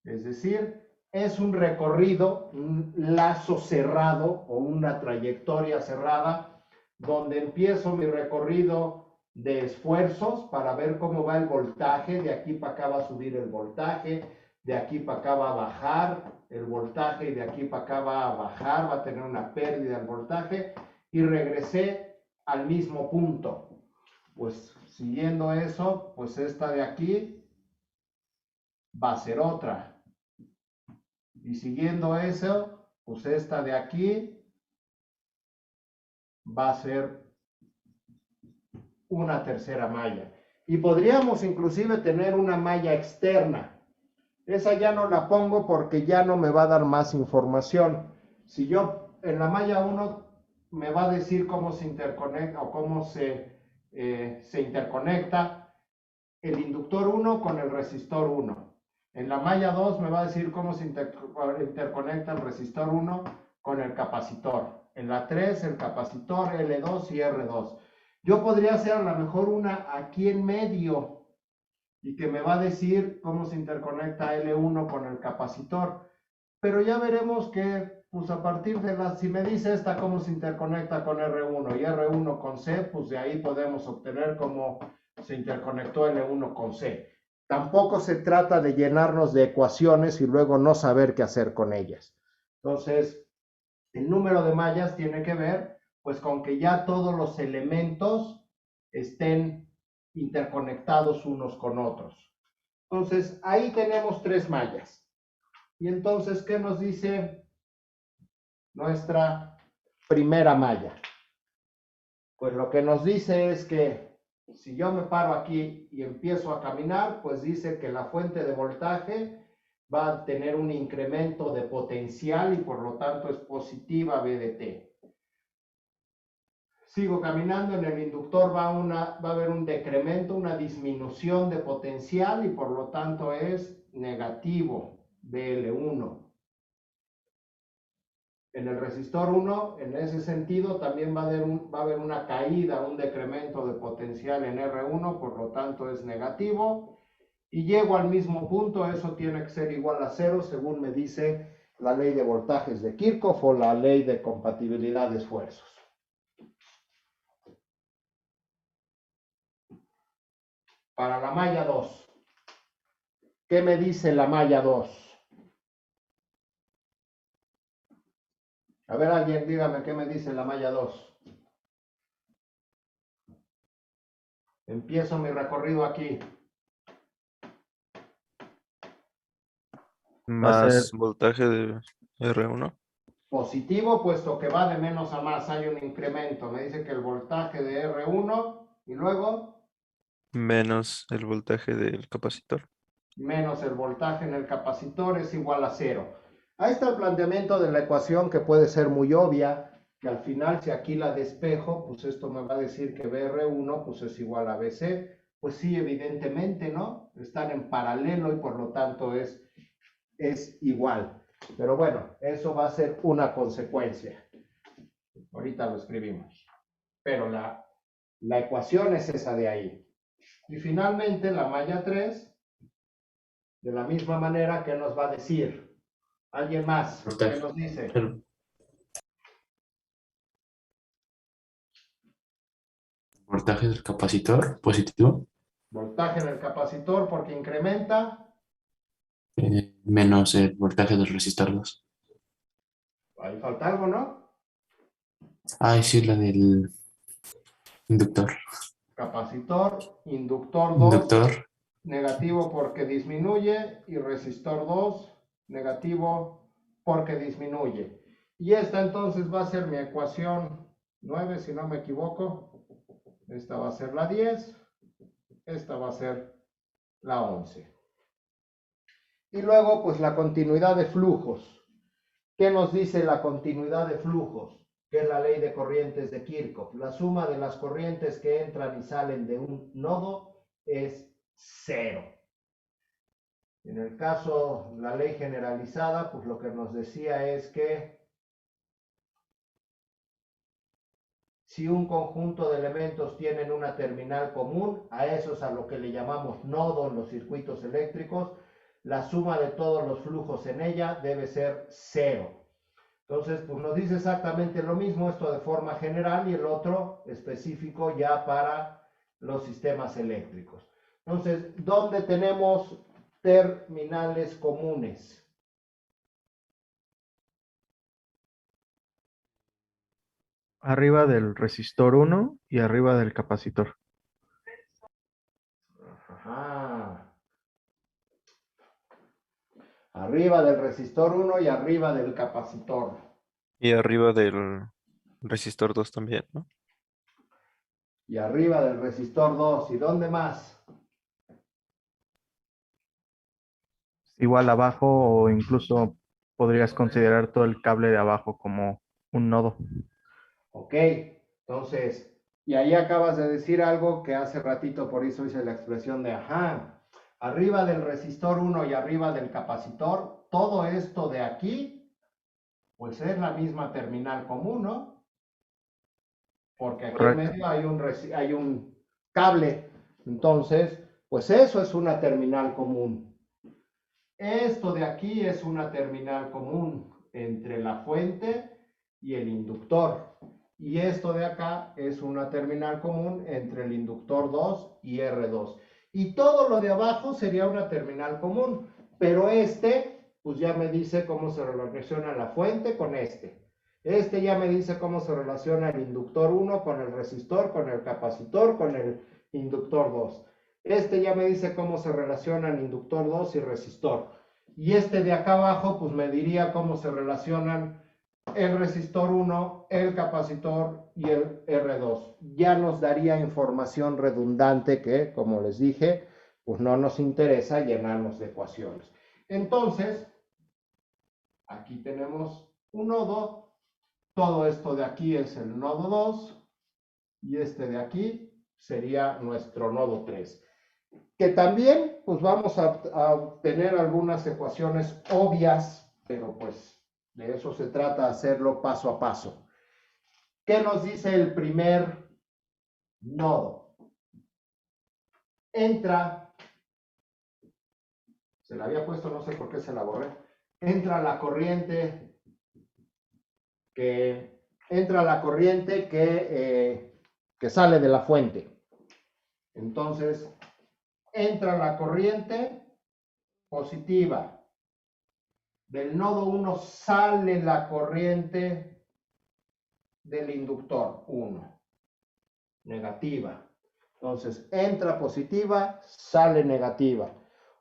Es decir, es un recorrido, un lazo cerrado o una trayectoria cerrada, donde empiezo mi recorrido de esfuerzos para ver cómo va el voltaje. De aquí para acá va a subir el voltaje, de aquí para acá va a bajar el voltaje y de aquí para acá va a bajar, va a tener una pérdida del voltaje y regresé al mismo punto. Pues siguiendo eso, pues esta de aquí va a ser otra. Y siguiendo eso, pues esta de aquí va a ser una tercera malla. Y podríamos inclusive tener una malla externa. Esa ya no la pongo porque ya no me va a dar más información. Si yo en la malla 1 me va a decir cómo se interconecta o cómo se interconecta el inductor 1 con el resistor 1. En la malla 2 me va a decir cómo se interconecta el resistor 1 con el capacitor. En la 3 el capacitor L2 y R2. Yo podría hacer a lo mejor una aquí en medio y que me va a decir cómo se interconecta L1 con el capacitor. Pero ya veremos que, pues a partir de la, si me dice esta cómo se interconecta con R1 y R1 con C, pues de ahí podemos obtener cómo se interconectó L1 con C. Tampoco se trata de llenarnos de ecuaciones y luego no saber qué hacer con ellas. Entonces, el número de mallas tiene que ver pues con que ya todos los elementos estén interconectados unos con otros. Entonces, ahí tenemos 3 mallas. Y entonces, ¿qué nos dice nuestra primera malla? Pues lo que nos dice es que si yo me paro aquí y empiezo a caminar, pues dice que la fuente de voltaje va a tener un incremento de potencial y por lo tanto es positiva V de T. Sigo caminando, en el inductor va a haber un decremento, una disminución de potencial y por lo tanto es negativo BL1. En el resistor 1, en ese sentido, también va a haber una caída, un decremento de potencial en R1, por lo tanto es negativo. Y llego al mismo punto, eso tiene que ser igual a 0, según me dice la ley de voltajes de Kirchhoff o la ley de compatibilidad de esfuerzos. Para la malla 2, ¿qué me dice la malla 2? A ver, alguien dígame qué me dice la malla 2. Empiezo mi recorrido aquí. Más voltaje de R1. Positivo, puesto que va de menos a más, hay un incremento. Me dice que el voltaje de R1 y luego Menos el voltaje del capacitor. menos el voltaje en el capacitor es igual a 0. Ahí está el planteamiento de la ecuación que puede ser muy obvia, que al final si aquí la despejo, pues esto me va a decir que BR1 pues es igual a BC. Pues sí, evidentemente, ¿no? Están en paralelo y por lo tanto es igual. Pero bueno, eso va a ser una consecuencia. Ahorita lo escribimos. Pero la ecuación es esa de ahí. Y finalmente la malla 3, de la misma manera, ¿qué nos va a decir? ¿Alguien más? ¿Qué nos dice? Voltaje del capacitor positivo, Voltaje en el capacitor porque incrementa. menos el voltaje del resistor 2. Ahí falta algo, ¿no? Ah, sí, la del inductor. Capacitor, inductor 2, Inductor, negativo porque disminuye, y resistor 2, negativo porque disminuye. Y esta entonces va a ser mi ecuación 9, si no me equivoco. Esta va a ser la 10, esta va a ser la 11. Y luego, pues la continuidad de flujos. ¿Qué nos dice la continuidad de flujos? Que es la ley de corrientes de Kirchhoff. La suma de las corrientes que entran y salen de un nodo es cero. En el caso, la ley generalizada, pues lo que nos decía es que si un conjunto de elementos tienen una terminal común, a eso es a lo que le llamamos nodo en los circuitos eléctricos, la suma de todos los flujos en ella debe ser cero. Entonces, pues nos dice exactamente lo mismo, esto de forma general y el otro específico ya para los sistemas eléctricos. Entonces, ¿dónde tenemos terminales comunes? Arriba del resistor 1 y arriba del capacitor. Ajá. Arriba del resistor 1 y arriba del capacitor. Y arriba del resistor 2 también, ¿no? Y arriba del resistor 2. ¿Y dónde más? Igual abajo o incluso podrías considerar todo el cable de abajo como un nodo. Ok, entonces, y ahí acabas de decir algo que hace ratito por eso hice la expresión de ajá. Arriba del resistor 1 y arriba del capacitor, todo esto de aquí, pues es la misma terminal común, ¿no? Porque aquí en Correcto. medio hay un cable. Entonces, pues eso es una terminal común. Esto de aquí es una terminal común entre la fuente y el inductor. Y esto de acá es una terminal común entre el inductor 2 y R2. Y todo lo de abajo sería una terminal común. Pero pues ya me dice cómo se relaciona la fuente con este. Este ya me dice cómo se relaciona el inductor 1 con el resistor, con el capacitor, con el inductor 2. Este ya me dice cómo se relacionan inductor 2 y resistor. Y este de acá abajo, pues me diría cómo se relacionan el resistor 1, el capacitor y el R2. Ya nos daría información redundante que, como les dije, pues no nos interesa llenarnos de ecuaciones. Entonces, aquí tenemos un nodo. Todo esto de aquí es el nodo 2 y este de aquí sería nuestro nodo 3. Que también pues vamos a obtener algunas ecuaciones obvias, pero pues de eso se trata, hacerlo paso a paso. ¿Qué nos dice el primer nodo? Entra, se la había puesto, no sé por qué se la borré, entra la corriente que sale de la fuente. Entonces, entra la corriente positiva. Del nodo 1 sale la corriente del inductor 1, negativa. Entonces, entra positiva, sale negativa.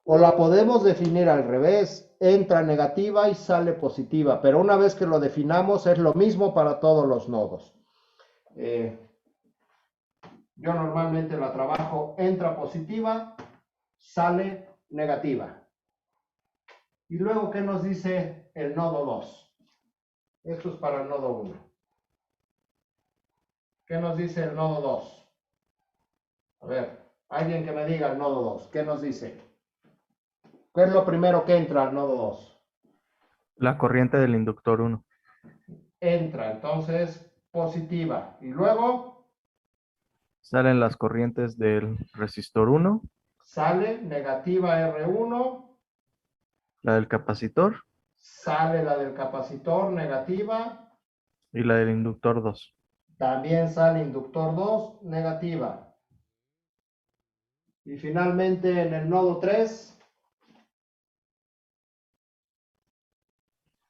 O la podemos definir al revés, entra negativa y sale positiva, pero una vez que lo definamos es lo mismo para todos los nodos. Yo normalmente la trabajo, entra positiva, sale negativa. Y luego, ¿qué nos dice el nodo 2? Esto es para el nodo 1. ¿Qué nos dice el nodo 2? A ver, alguien que me diga el nodo 2. ¿Qué nos dice? ¿Qué es lo primero que entra al nodo 2? La corriente del inductor 1. Entra, entonces, positiva. Y luego Salen las corrientes del resistor 1, sale negativa R1, la del capacitor sale la del capacitor negativa, y la del inductor 2. también sale inductor 2 negativa. Y finalmente en el nodo 3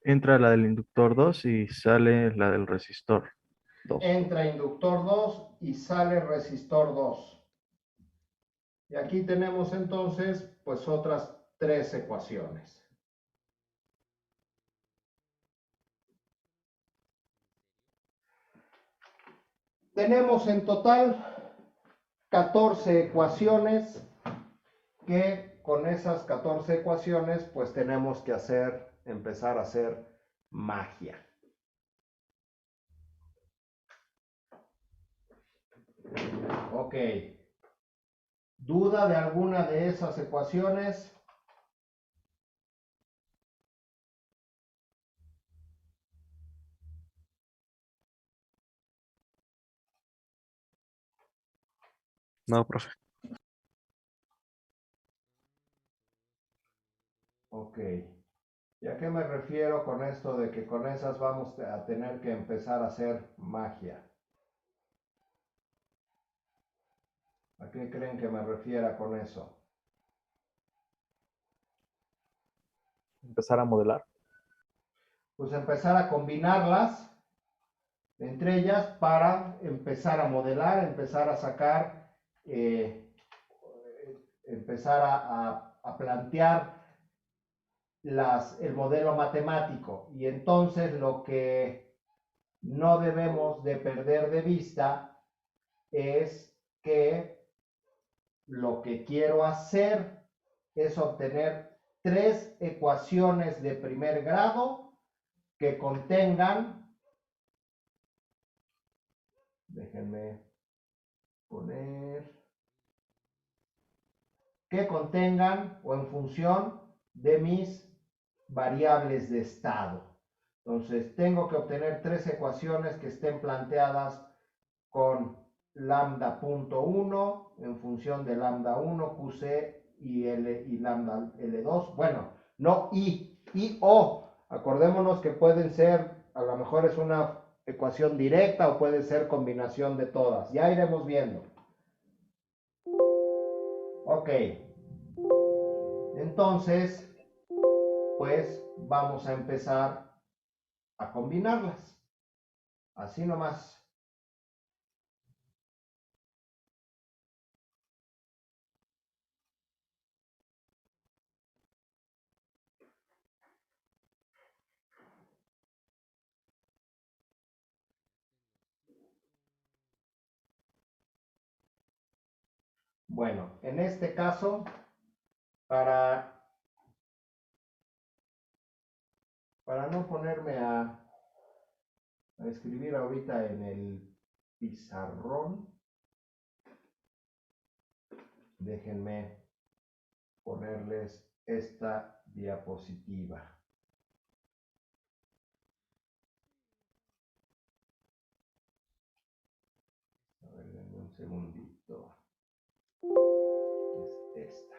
Entra la del inductor 2 y sale la del resistor 2. entra inductor 2 y sale resistor 2. Y aquí tenemos entonces pues otras 3 ecuaciones. Tenemos en total 14 ecuaciones que con esas 14 ecuaciones, pues tenemos que empezar a hacer magia. Ok. ¿Duda de alguna de esas ecuaciones? No, profe. Ok. ¿Y a qué me refiero con esto de que con esas vamos a tener que empezar a hacer magia? ¿A qué creen que me refiera con eso? Empezar a modelar. Pues empezar a combinarlas entre ellas para empezar a modelar, empezar a sacar, empezar a plantear el modelo matemático. Y entonces lo que no debemos de perder de vista es que lo que quiero hacer es obtener 3 ecuaciones de primer grado que contengan, déjenme poner, que contengan o en función de mis variables de estado. Entonces tengo que obtener 3 ecuaciones que estén planteadas con lambda punto 1 en función de lambda 1, QC y L y lambda L2. Bueno, no y o. Acordémonos que pueden ser, a lo mejor es una ecuación directa o puede ser combinación de todas. Ya iremos viendo. Ok. Entonces, pues vamos a empezar a combinarlas. Así nomás. Bueno, en este caso, para no ponerme a escribir ahorita en el pizarrón, déjenme ponerles esta diapositiva. A ver, denme un segundito. Es esta.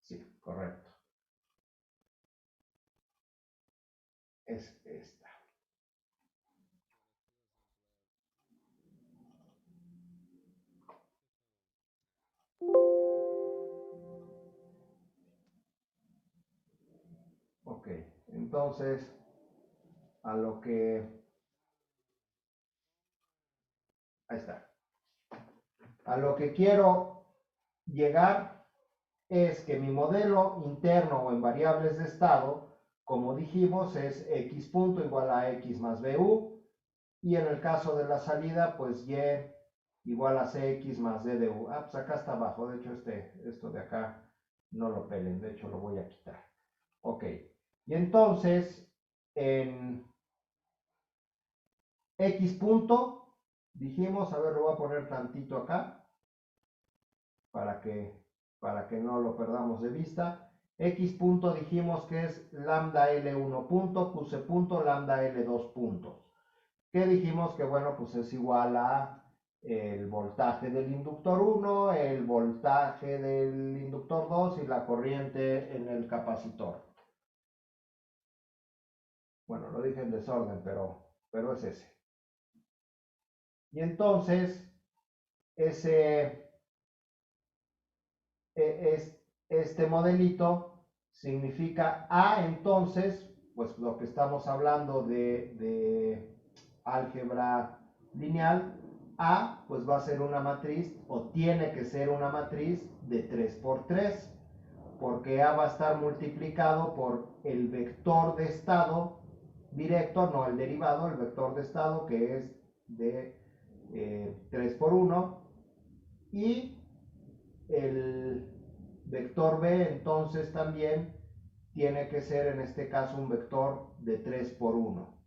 Sí, correcto. Es esta. Ok, entonces a lo que... Ahí está. A lo que quiero llegar es que mi modelo interno o en variables de estado, como dijimos, es x punto igual a x más bu, y en el caso de la salida, pues y igual a cx más d de u. Ah, pues acá está abajo, de hecho esto de acá no lo pelen, de hecho lo voy a quitar. Ok, y entonces en x punto, dijimos, a ver, lo voy a poner tantito acá, para que no lo perdamos de vista. X punto dijimos que es lambda L1 punto, QC punto, lambda L2 puntos. Que dijimos que, bueno, pues es igual a el voltaje del inductor 1, el voltaje del inductor 2 y la corriente en el capacitor. Bueno, lo dije en desorden, pero es ese. Y entonces, este modelito significa A, entonces, pues lo que estamos hablando de álgebra lineal, A pues va a ser una matriz o tiene que ser una matriz de 3 por 3, porque A va a estar multiplicado por el vector de estado directo, no el derivado, el vector de estado que es de 3 por 1, y el vector b entonces también tiene que ser en este caso un vector de 3 por 1.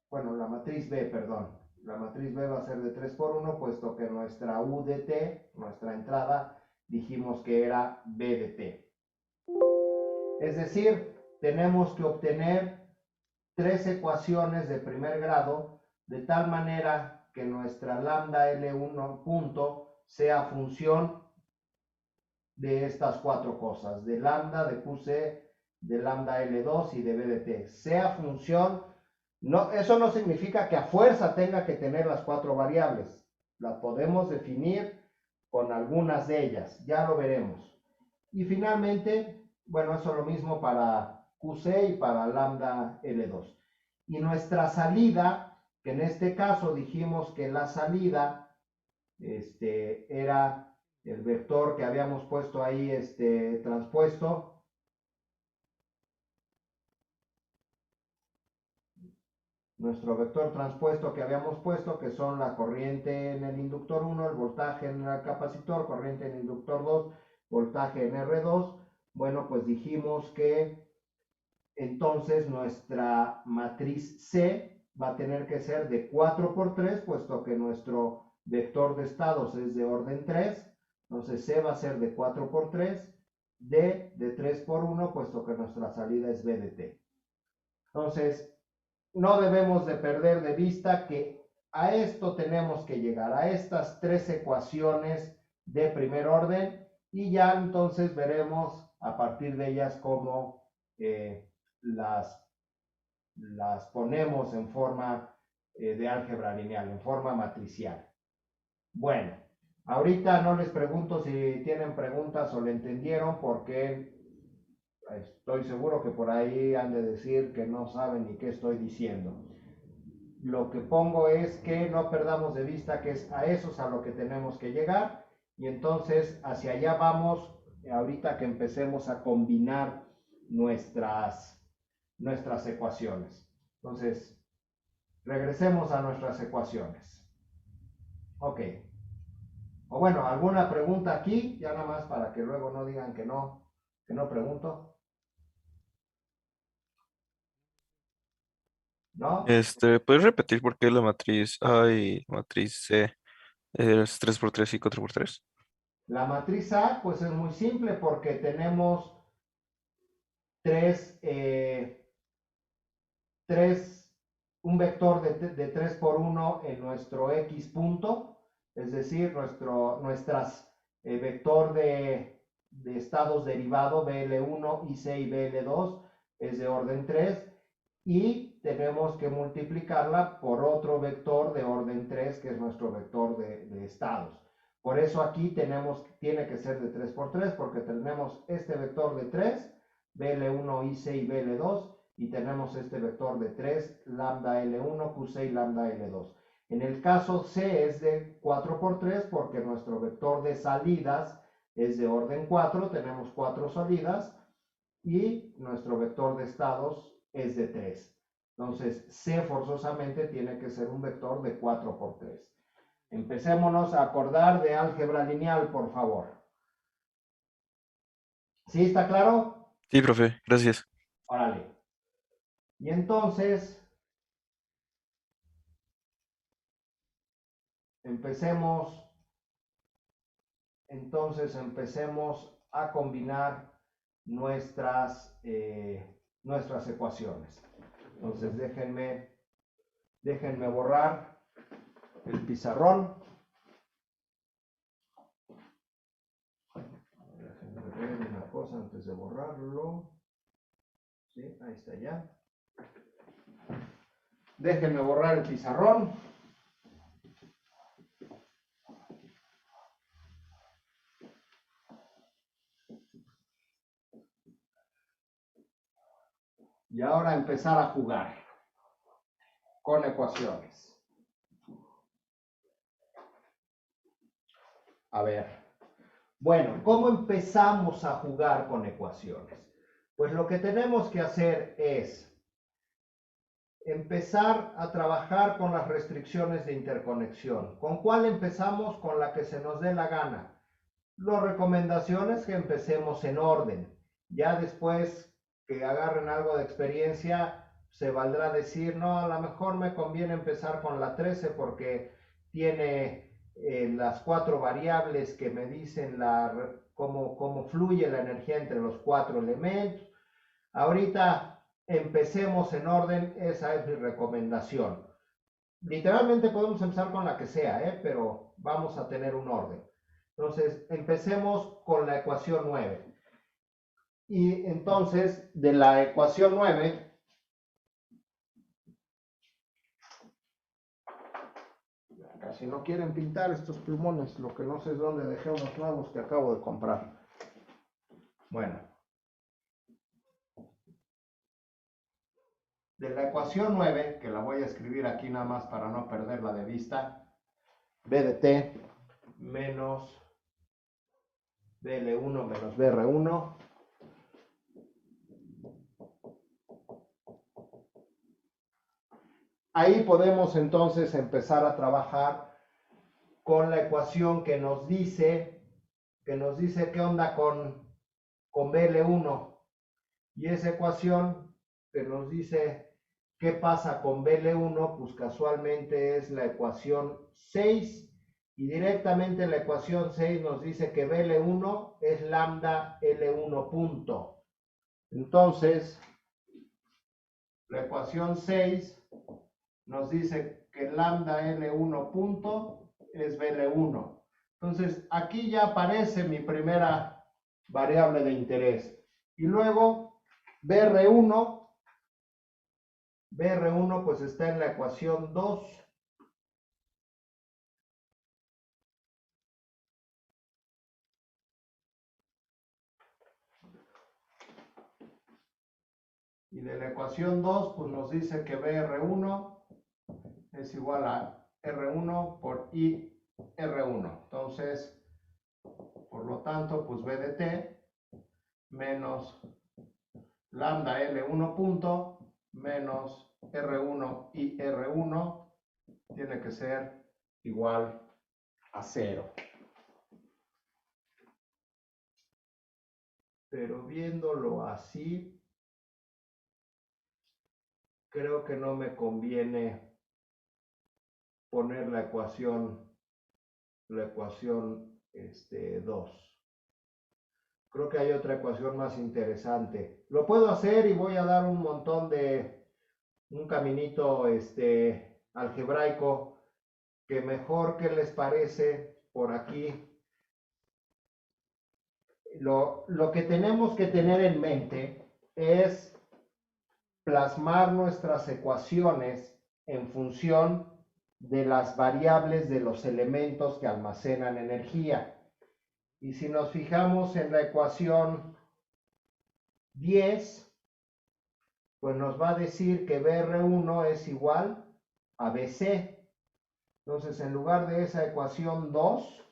Bueno, la matriz B, perdón. La matriz B va a ser de 3 por 1, puesto que nuestra U de t, nuestra entrada, dijimos que era B de t. Es decir, tenemos que obtener 3 ecuaciones de primer grado de tal manera que nuestra lambda L1 punto sea función de estas 4 cosas, de lambda, de QC, de lambda L2 y de B de t. Sea función, no, eso no significa que a fuerza tenga que tener las 4 variables. Las podemos definir con algunas de ellas, ya lo veremos. Y finalmente, bueno, eso es lo mismo para QC y para lambda L2. Y nuestra salida, que en este caso dijimos que la salida era el vector que habíamos puesto ahí transpuesto. Nuestro vector transpuesto que habíamos puesto, que son la corriente en el inductor 1, el voltaje en el capacitor, corriente en el inductor 2, voltaje en R2. Bueno, pues dijimos que entonces nuestra matriz C va a tener que ser de 4 por 3, puesto que nuestro vector de estados es de orden 3. Entonces C va a ser de 4 por 3, D de 3 por 1, puesto que nuestra salida es B de t. Entonces, no debemos de perder de vista que a esto tenemos que llegar, a estas 3 ecuaciones de primer orden, y ya entonces veremos a partir de ellas cómo las ponemos en forma de álgebra lineal, en forma matricial. Bueno, ahorita no les pregunto si tienen preguntas o le entendieron, porque estoy seguro que por ahí han de decir que no saben ni qué estoy diciendo. Lo que pongo es que no perdamos de vista que es a eso a lo que tenemos que llegar, y entonces hacia allá vamos ahorita que empecemos a combinar nuestras ecuaciones. Entonces, regresemos a nuestras ecuaciones. Ok. O bueno, ¿alguna pregunta aquí? Ya nada más para que luego no digan que no pregunto. ¿No? ¿Puedes repetir por qué la matriz A y matriz C es 3 por 3 y 4 por 3? La matriz A, pues es muy simple porque tenemos un vector de 3 por 1 en nuestro X punto, es decir, nuestras vector de estados derivado BL1, IC y BL2 es de orden 3, y tenemos que multiplicarla por otro vector de orden 3 que es nuestro vector de estados. Por eso aquí tiene que ser de 3 por 3 porque tenemos este vector de 3, BL1, IC y BL2, y tenemos este vector de 3, lambda L1, QC y lambda L2. En el caso C es de 4 por 3 porque nuestro vector de salidas es de orden 4, tenemos 4 salidas, y nuestro vector de estados es de 3. Entonces, C forzosamente tiene que ser un vector de 4 por 3. Empecémonos a acordar de álgebra lineal, por favor. ¿Sí está claro? Sí, profe, gracias. Órale. Y entonces, empecemos a combinar nuestras ecuaciones. Entonces, déjenme borrar el pizarrón. Déjenme ver una cosa antes de borrarlo. Sí, ahí está ya. Déjenme borrar el pizarrón. Y ahora empezar a jugar con ecuaciones. A ver. Bueno, ¿cómo empezamos a jugar con ecuaciones? Pues lo que tenemos que hacer es empezar a trabajar con las restricciones de interconexión. ¿Con cuál empezamos? Con la que se nos dé la gana. La recomendación es que empecemos en orden. Ya después que agarren algo de experiencia, se valdrá decir, no, a lo mejor me conviene empezar con la 13 porque tiene las 4 variables que me dicen cómo fluye la energía entre los 4 elementos. Ahorita empecemos en orden, esa es mi recomendación. Literalmente podemos empezar con la que sea, pero vamos a tener un orden. Entonces, empecemos con la ecuación 9. Y entonces, de la ecuación 9, casi no quieren pintar estos plumones, lo que no sé es dónde dejé unos nuevos que acabo de comprar. Bueno. De la ecuación 9, que la voy a escribir aquí nada más para no perderla de vista, B de t menos BL1 menos BR1 ahí podemos entonces empezar a trabajar con la ecuación que nos dice qué onda con BL1 y esa ecuación que nos dice qué pasa con BL1 pues casualmente es la ecuación 6 y directamente la ecuación 6 nos dice que BL1 es lambda L1 punto. Entonces, la ecuación 6 nos dice que lambda L1 punto es BL1. Entonces, aquí ya aparece mi primera variable de interés. Y luego, BR1 pues está en la ecuación 2. Y de la ecuación 2, pues nos dice que BR1 es igual a R1 por IR1. Entonces, por lo tanto, pues B de t menos lambda L1 punto menos R1 IR1 tiene que ser igual a 0. Pero viéndolo así, creo que no me conviene poner la ecuación 2. Creo que hay otra ecuación más interesante. Lo puedo hacer y voy a dar un caminito algebraico que mejor que les parece por aquí. Lo que tenemos que tener en mente es plasmar nuestras ecuaciones en función de las variables de los elementos que almacenan energía. Y si nos fijamos en la ecuación 10, pues nos va a decir que BR1 es igual a BC. Entonces, en lugar de esa ecuación 2,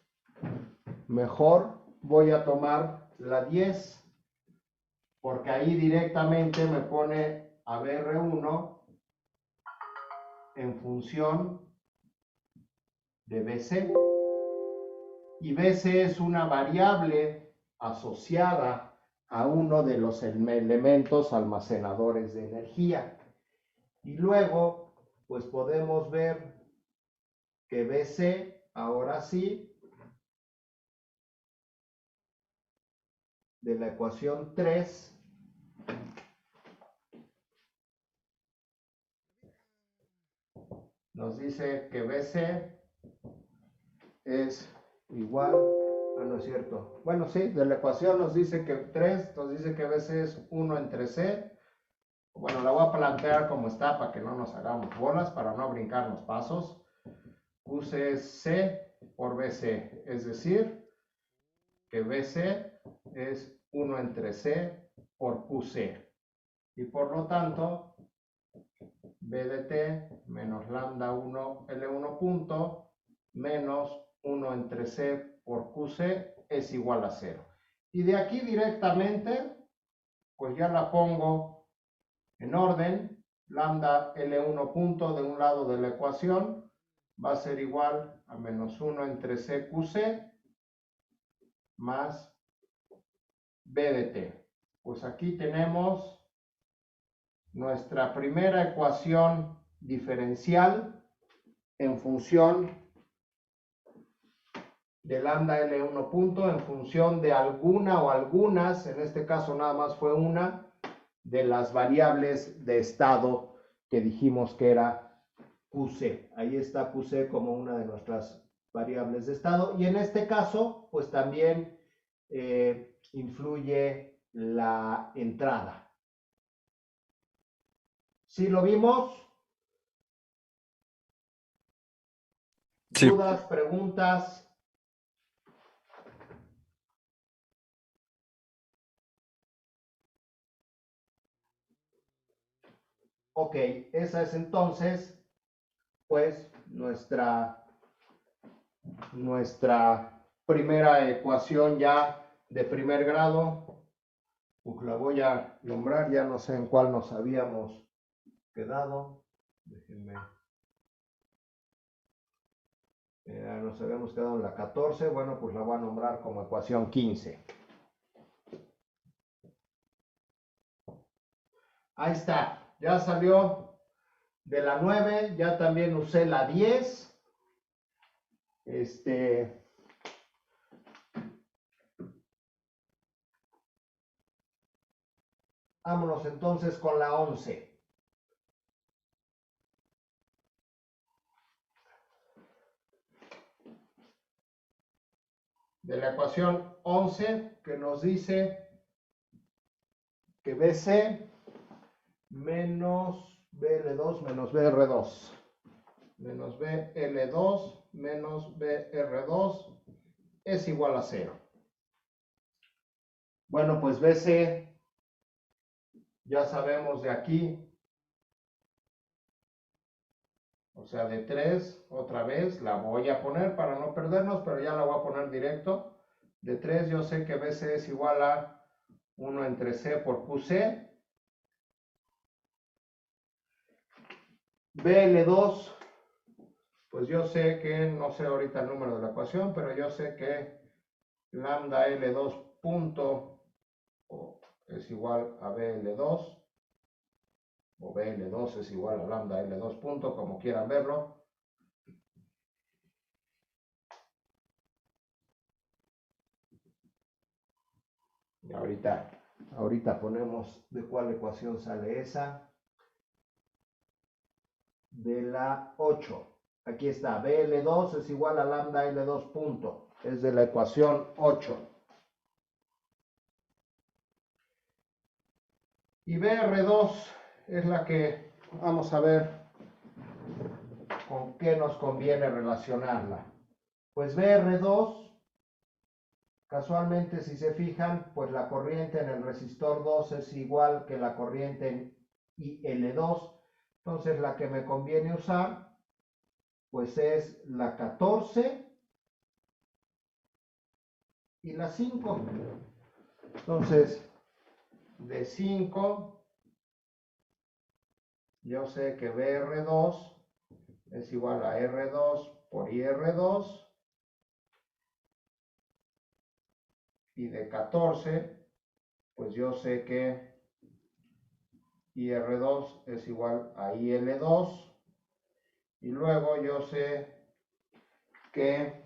mejor voy a tomar la 10, porque ahí directamente me pone a BR1 en función de BC. Y BC es una variable asociada a uno de los elementos almacenadores de energía. Y luego, pues podemos ver que BC, ahora sí, de la ecuación 3, nos dice que BC es igual, no es cierto, bueno sí, de la ecuación nos dice que 3, nos dice que BC es 1 entre C, bueno la voy a plantear como está para que no nos hagamos bolas, para no brincarnos pasos, QC es C por BC, es decir, que BC es 1 entre C por QC, y por lo tanto, B de t menos lambda 1 L1 punto menos 1 entre C por QC es igual a 0. Y de aquí directamente, pues ya la pongo en orden lambda L1 punto de un lado de la ecuación va a ser igual a menos 1 entre CQC más B de T. Pues aquí tenemos nuestra primera ecuación diferencial en función de lambda L1 punto, en función de alguna o algunas, en este caso nada más fue una, de las variables de estado que dijimos que era QC. Ahí está QC como una de nuestras variables de estado. Y en este caso, pues también influye la entrada. ¿Sí lo vimos? Sí. ¿Dudas, preguntas? Ok, esa es entonces, pues, nuestra primera ecuación ya de primer grado. Pues la voy a nombrar, ya no sé en cuál nos habíamos quedado. Déjenme. Nos habíamos quedado en la 14, bueno, pues la voy a nombrar como ecuación 15. Ahí está, ya salió de la 9, ya también usé la 10. Vámonos entonces con la 11. De la ecuación 11 que nos dice que BC menos BL2 menos BR2 menos BL2 menos BR2 es igual a 0. Bueno, pues BC ya sabemos de aquí, o sea, de 3, otra vez, la voy a poner para no perdernos, pero ya la voy a poner directo. De 3 yo sé que BC es igual a 1 entre C por QC. BL2, pues yo sé que, no sé ahorita el número de la ecuación, pero yo sé que lambda L2 punto es igual a BL2, o BL2 es igual a lambda L2 punto, como quieran verlo. Y ahorita ponemos de cuál ecuación sale esa. De la 8. Aquí está, BL2 es igual a lambda L2 punto. Es de la ecuación 8. Y BR2 es la que vamos a ver con qué nos conviene relacionarla. Pues BR2, casualmente si se fijan, pues la corriente en el resistor 2 es igual que la corriente en IL2. Entonces la que me conviene usar, pues es la 14 y la 5. Entonces, de 5, yo sé que BR2 es igual a R2 por IR2. Y de 14, pues yo sé que IR2 es igual a IL2. Y luego yo sé que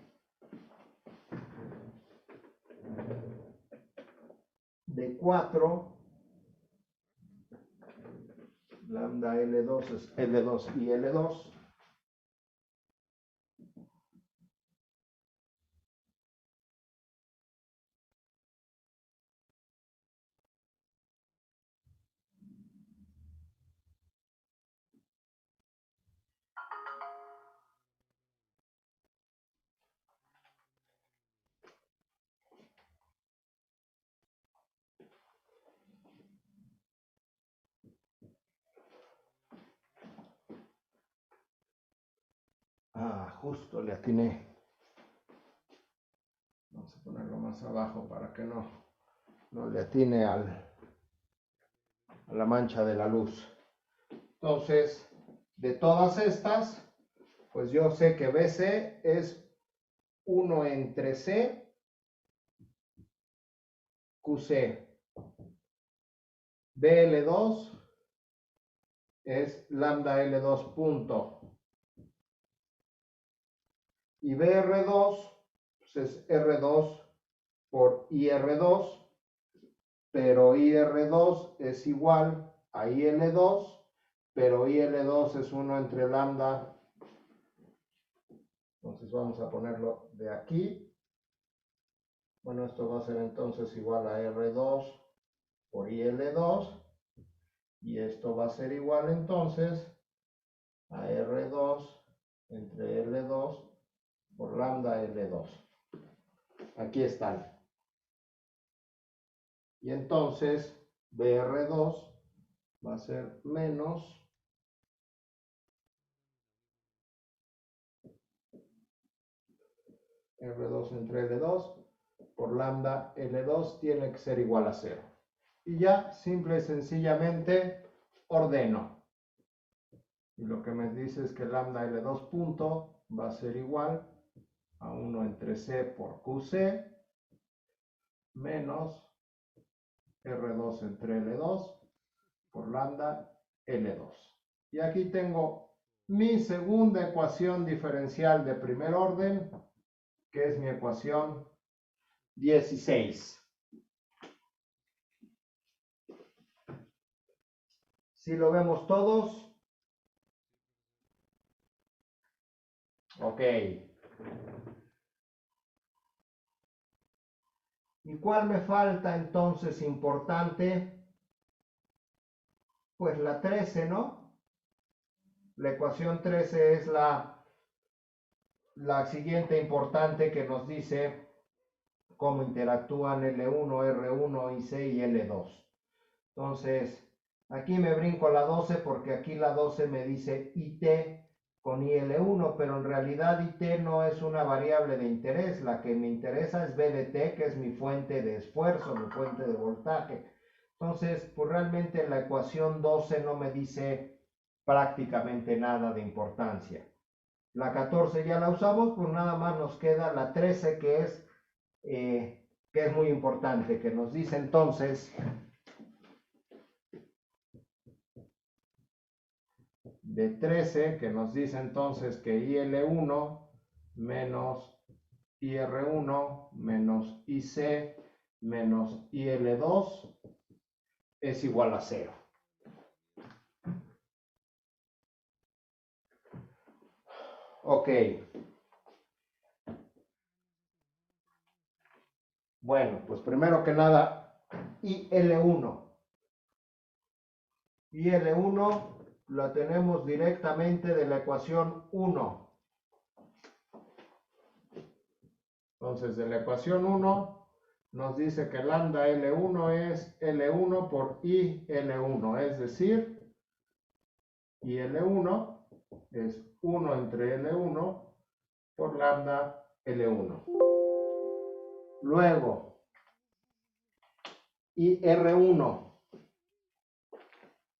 de 4, lambda L2 es L2 y L2. Justo le atiné. Vamos a ponerlo más abajo para que no le atine a la mancha de la luz. Entonces, de todas estas, pues yo sé que BC es 1 entre C QC. BL2 es lambda L2 punto. Y BR2 pues es R2 por IR2, pero IR2 es igual a IL2, pero IL2 es 1 entre lambda. Entonces vamos a ponerlo de aquí. Bueno, esto va a ser entonces igual a R2 por IL2. Y esto va a ser igual entonces a R2 entre L2 por lambda L2. Aquí están. Y entonces BR2 va a ser menos R2 entre L2 por lambda L2 tiene que ser igual a 0. Y ya, simple y sencillamente, ordeno. Y lo que me dice es que lambda L2 punto va a ser igual a 1 entre C por QC menos R2 entre L2 por lambda L2. Y aquí tengo mi segunda ecuación diferencial de primer orden, que es mi ecuación 16. Si lo vemos todos. Ok. ¿Y cuál me falta entonces importante? Pues la 13, ¿no? La ecuación 13 es la siguiente importante que nos dice cómo interactúan L1, R1, IC y L2. Entonces, aquí me brinco la 12 porque aquí la 12 me dice IT con IL1, pero en realidad IT no es una variable de interés. La que me interesa es BDT, que es mi fuente de esfuerzo, mi fuente de voltaje. Entonces, pues realmente la ecuación 12 no me dice prácticamente nada de importancia. La 14 ya la usamos, pues nada más nos queda la 13 que es muy importante, que nos dice entonces de 13, que nos dice entonces que IL1 menos IR1 menos IC menos IL2 es igual a 0. Ok. Bueno, pues primero que nada, IL1. IL1 la tenemos directamente de la ecuación 1. Entonces, de la ecuación 1 nos dice que lambda L1 es L1 por IL1, es decir, IL1 es 1 entre L1 por lambda L1. Luego, IR1.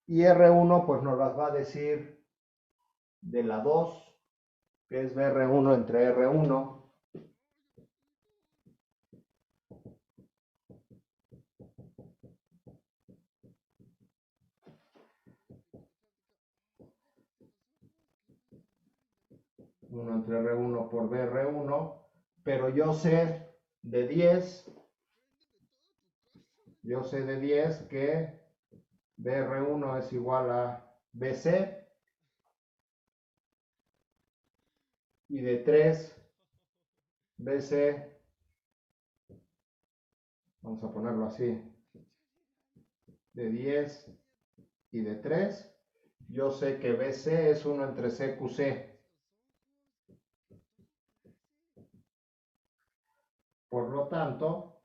IR1 pues nos las va a decir de la 2, que es BR1 entre R1. Uno entre R1 por BR1, pero yo sé de 10 que BR1 es igual a BC y de 3 BC, vamos a ponerlo así, de 10 y de 3, yo sé que BC es 1 entre CQC. Por lo tanto,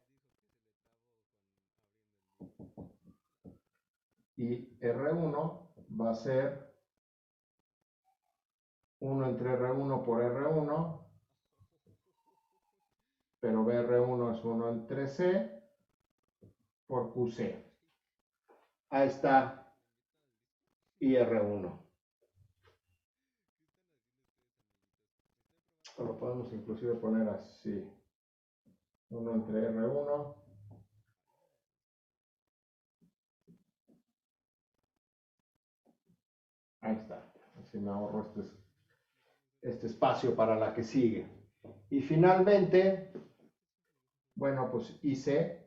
y R1 va a ser 1 entre R1 por R1, pero BR1 es 1 entre C por QC. Ahí está y R1. O lo podemos inclusive poner así. 1 entre R1. Ahí está. Así me ahorro este espacio para la que sigue. Y finalmente, bueno, pues IC.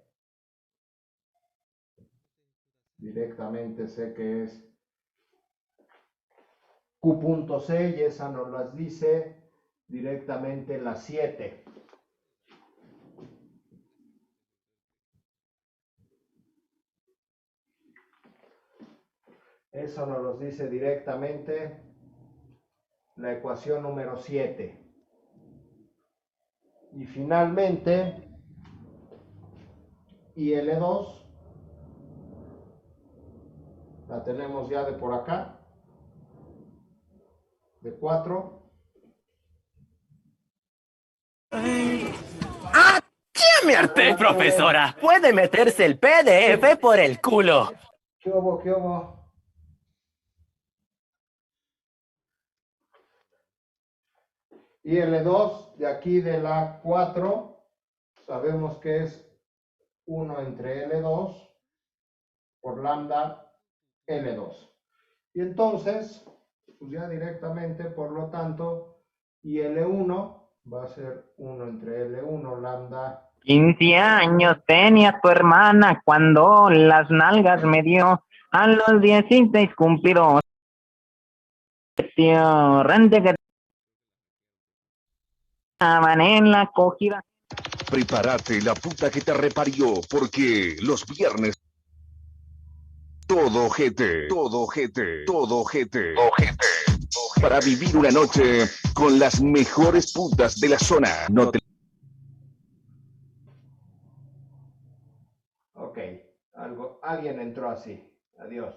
Directamente sé que es Q.C y esa nos las dice directamente la 7. Eso nos los dice directamente la ecuación número 7. Y finalmente, IL2 la tenemos ya de por acá, de 4. ¡Ya me harté, profesora! Puede meterse el PDF por el culo. ¿Qué hubo? ¿Qué hubo? IL2 de aquí de la 4, sabemos que es 1 entre L2 por lambda L2. Y entonces, pues ya directamente, por lo tanto, IL1 va a ser 1 entre L1 lambda. 15 años tenía tu hermana cuando las nalgas me dio. A los 16 cumplidos. Tío, rente que estaban en la acogida. Prepárate la puta que te reparió, porque los viernes todo ojete, todo ojete, todo ojete, ojete, para vivir una noche con las mejores putas de la zona. No te... Ok, alguien entró así. Adiós.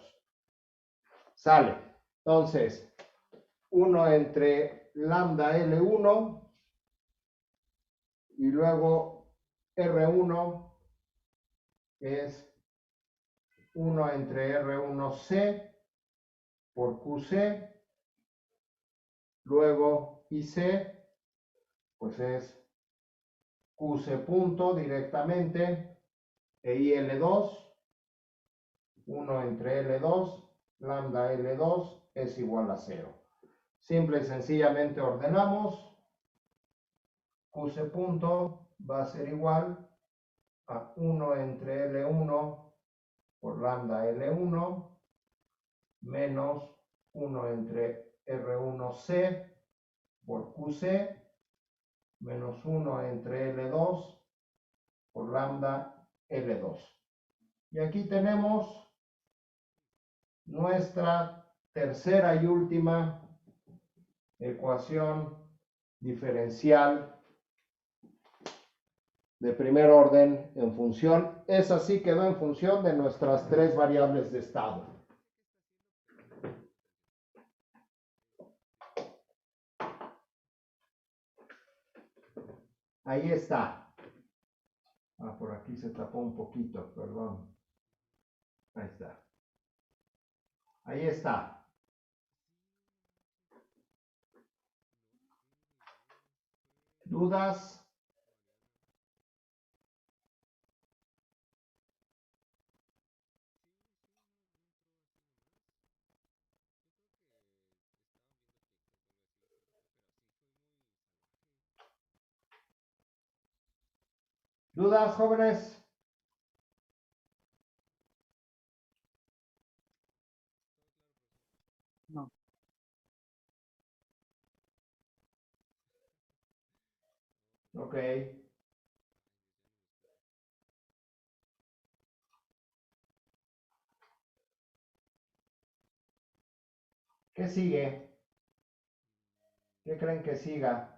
Sale. Entonces, 1 entre lambda L1 y luego R1 es 1 entre R1C por QC, luego IC, pues es QC punto directamente, e IL2, 1 entre L2, lambda L2 es igual a 0. Simple y sencillamente ordenamos. QC punto va a ser igual a 1 entre L1 por lambda L1 menos 1 entre R1C por QC menos 1 entre L2 por lambda L2. Y aquí tenemos nuestra tercera y última ecuación diferencial de primer orden en función. Esa sí quedó en función de nuestras tres variables de estado. Ahí está. Por aquí se tapó un poquito, perdón. Ahí está. Ahí está. ¿Dudas? ¿Dudas, jóvenes? No. Ok. ¿Qué sigue? ¿Qué creen que siga?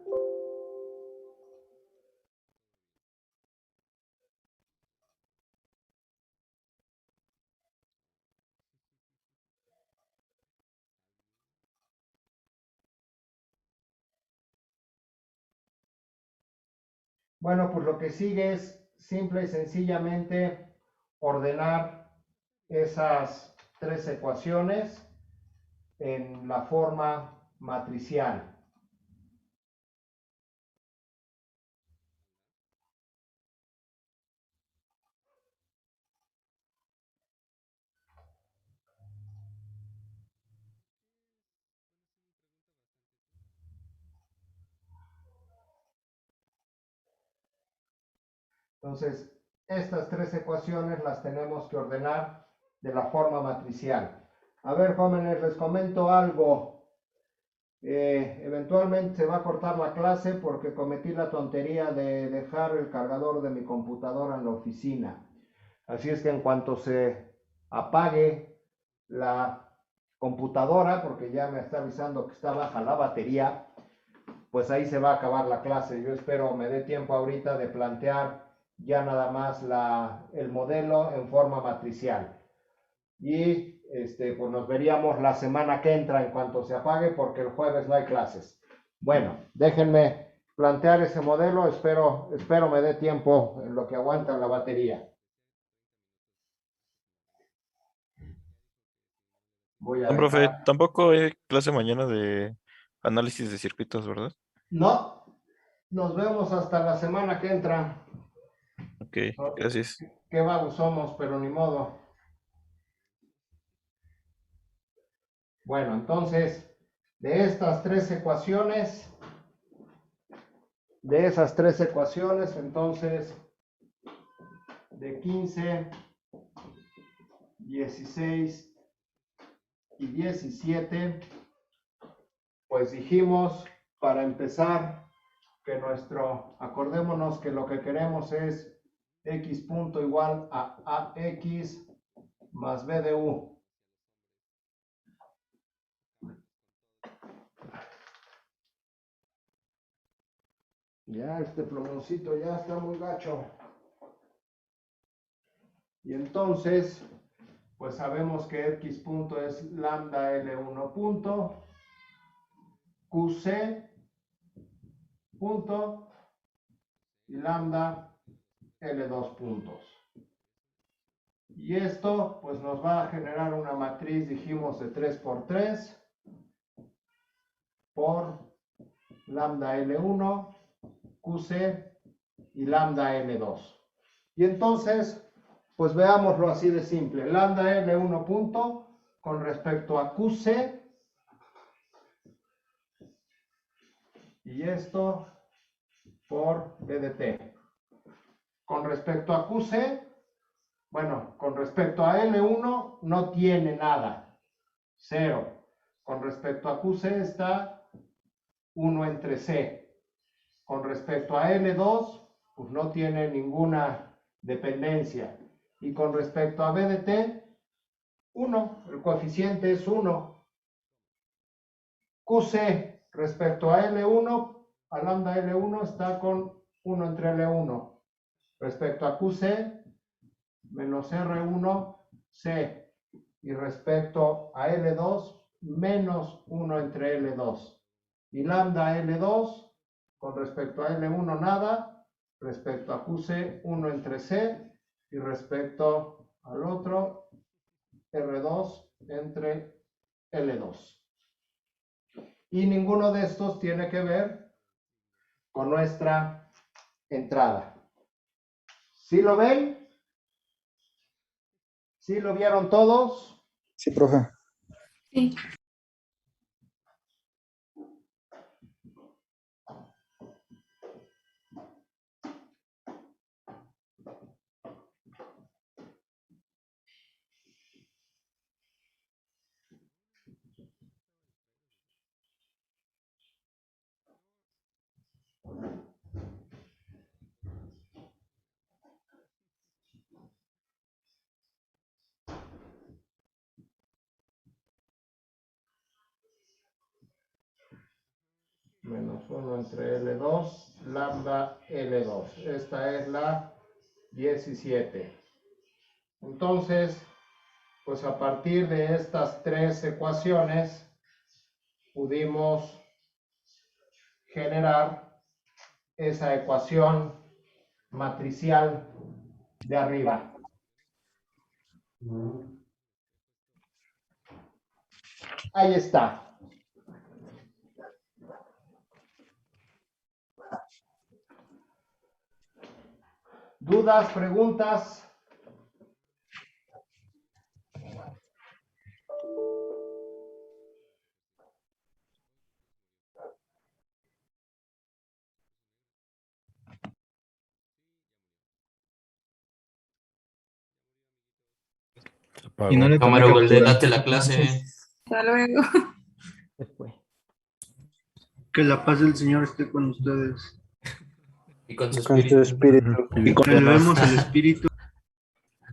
Bueno, pues lo que sigue es simple y sencillamente ordenar esas tres ecuaciones en la forma matricial. Entonces, estas tres ecuaciones las tenemos que ordenar de la forma matricial. A ver, jóvenes, les comento algo. Eventualmente se va a cortar la clase porque cometí la tontería de dejar el cargador de mi computadora en la oficina. Así es que en cuanto se apague la computadora, porque ya me está avisando que está baja la batería, pues ahí se va a acabar la clase. Yo espero me dé tiempo ahorita de plantear ya nada más el modelo en forma matricial. Y pues nos veríamos la semana que entra en cuanto se apague, porque el jueves no hay clases. Bueno, déjenme plantear ese modelo. Espero me dé tiempo en lo que aguanta la batería. Voy a No, profe, dejar... tampoco hay clase mañana de análisis de circuitos, ¿verdad? No, nos vemos hasta la semana que entra. Ok, gracias. Qué vagos somos, pero ni modo. Bueno, entonces, de esas tres ecuaciones, entonces, de 15, 16 y 17, pues dijimos, para empezar, que acordémonos que lo que queremos es x punto igual a ax más b de u. Ya este plomoncito ya está muy gacho. Y entonces, pues sabemos que x punto es lambda L1 punto, QC punto y lambda L2 puntos. Y esto pues nos va a generar una matriz, dijimos, de 3 por 3 por lambda L1, QC y lambda L2. Y entonces, pues veámoslo así de simple. Lambda L1 punto con respecto a QC. Y esto por B de T. Con respecto a QC, bueno, con respecto a L1 no tiene nada. 0. Con respecto a QC está 1 entre C. Con respecto a L2, pues no tiene ninguna dependencia. Y con respecto a B de T, 1. El coeficiente es 1. QC respecto a L1, a lambda L1 está con 1 entre L1. Respecto a QC, menos R1, C. Y respecto a L2, menos 1 entre L2. Y lambda L2, con respecto a L1 nada, respecto a QC 1 entre C, y respecto al otro, R2 entre L2. Y ninguno de estos tiene que ver con nuestra entrada. ¿Sí lo ven? ¿Sí lo vieron todos? Sí, profe. Sí. Menos 1 entre L2, lambda L2. Esta es la 17. Entonces, pues a partir de estas tres ecuaciones, pudimos generar esa ecuación matricial de arriba. Ahí está. ¿Dudas, preguntas? Y no le tomé Cámara, captura. date la clase. Hasta luego. Se fue. Que la paz del Señor esté con ustedes. Y con su Con su espíritu. espíritu. Y con vemos el espíritu.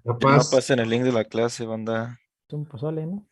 La No paz. pasen el link de la clase, banda. Es un pozole, ¿no?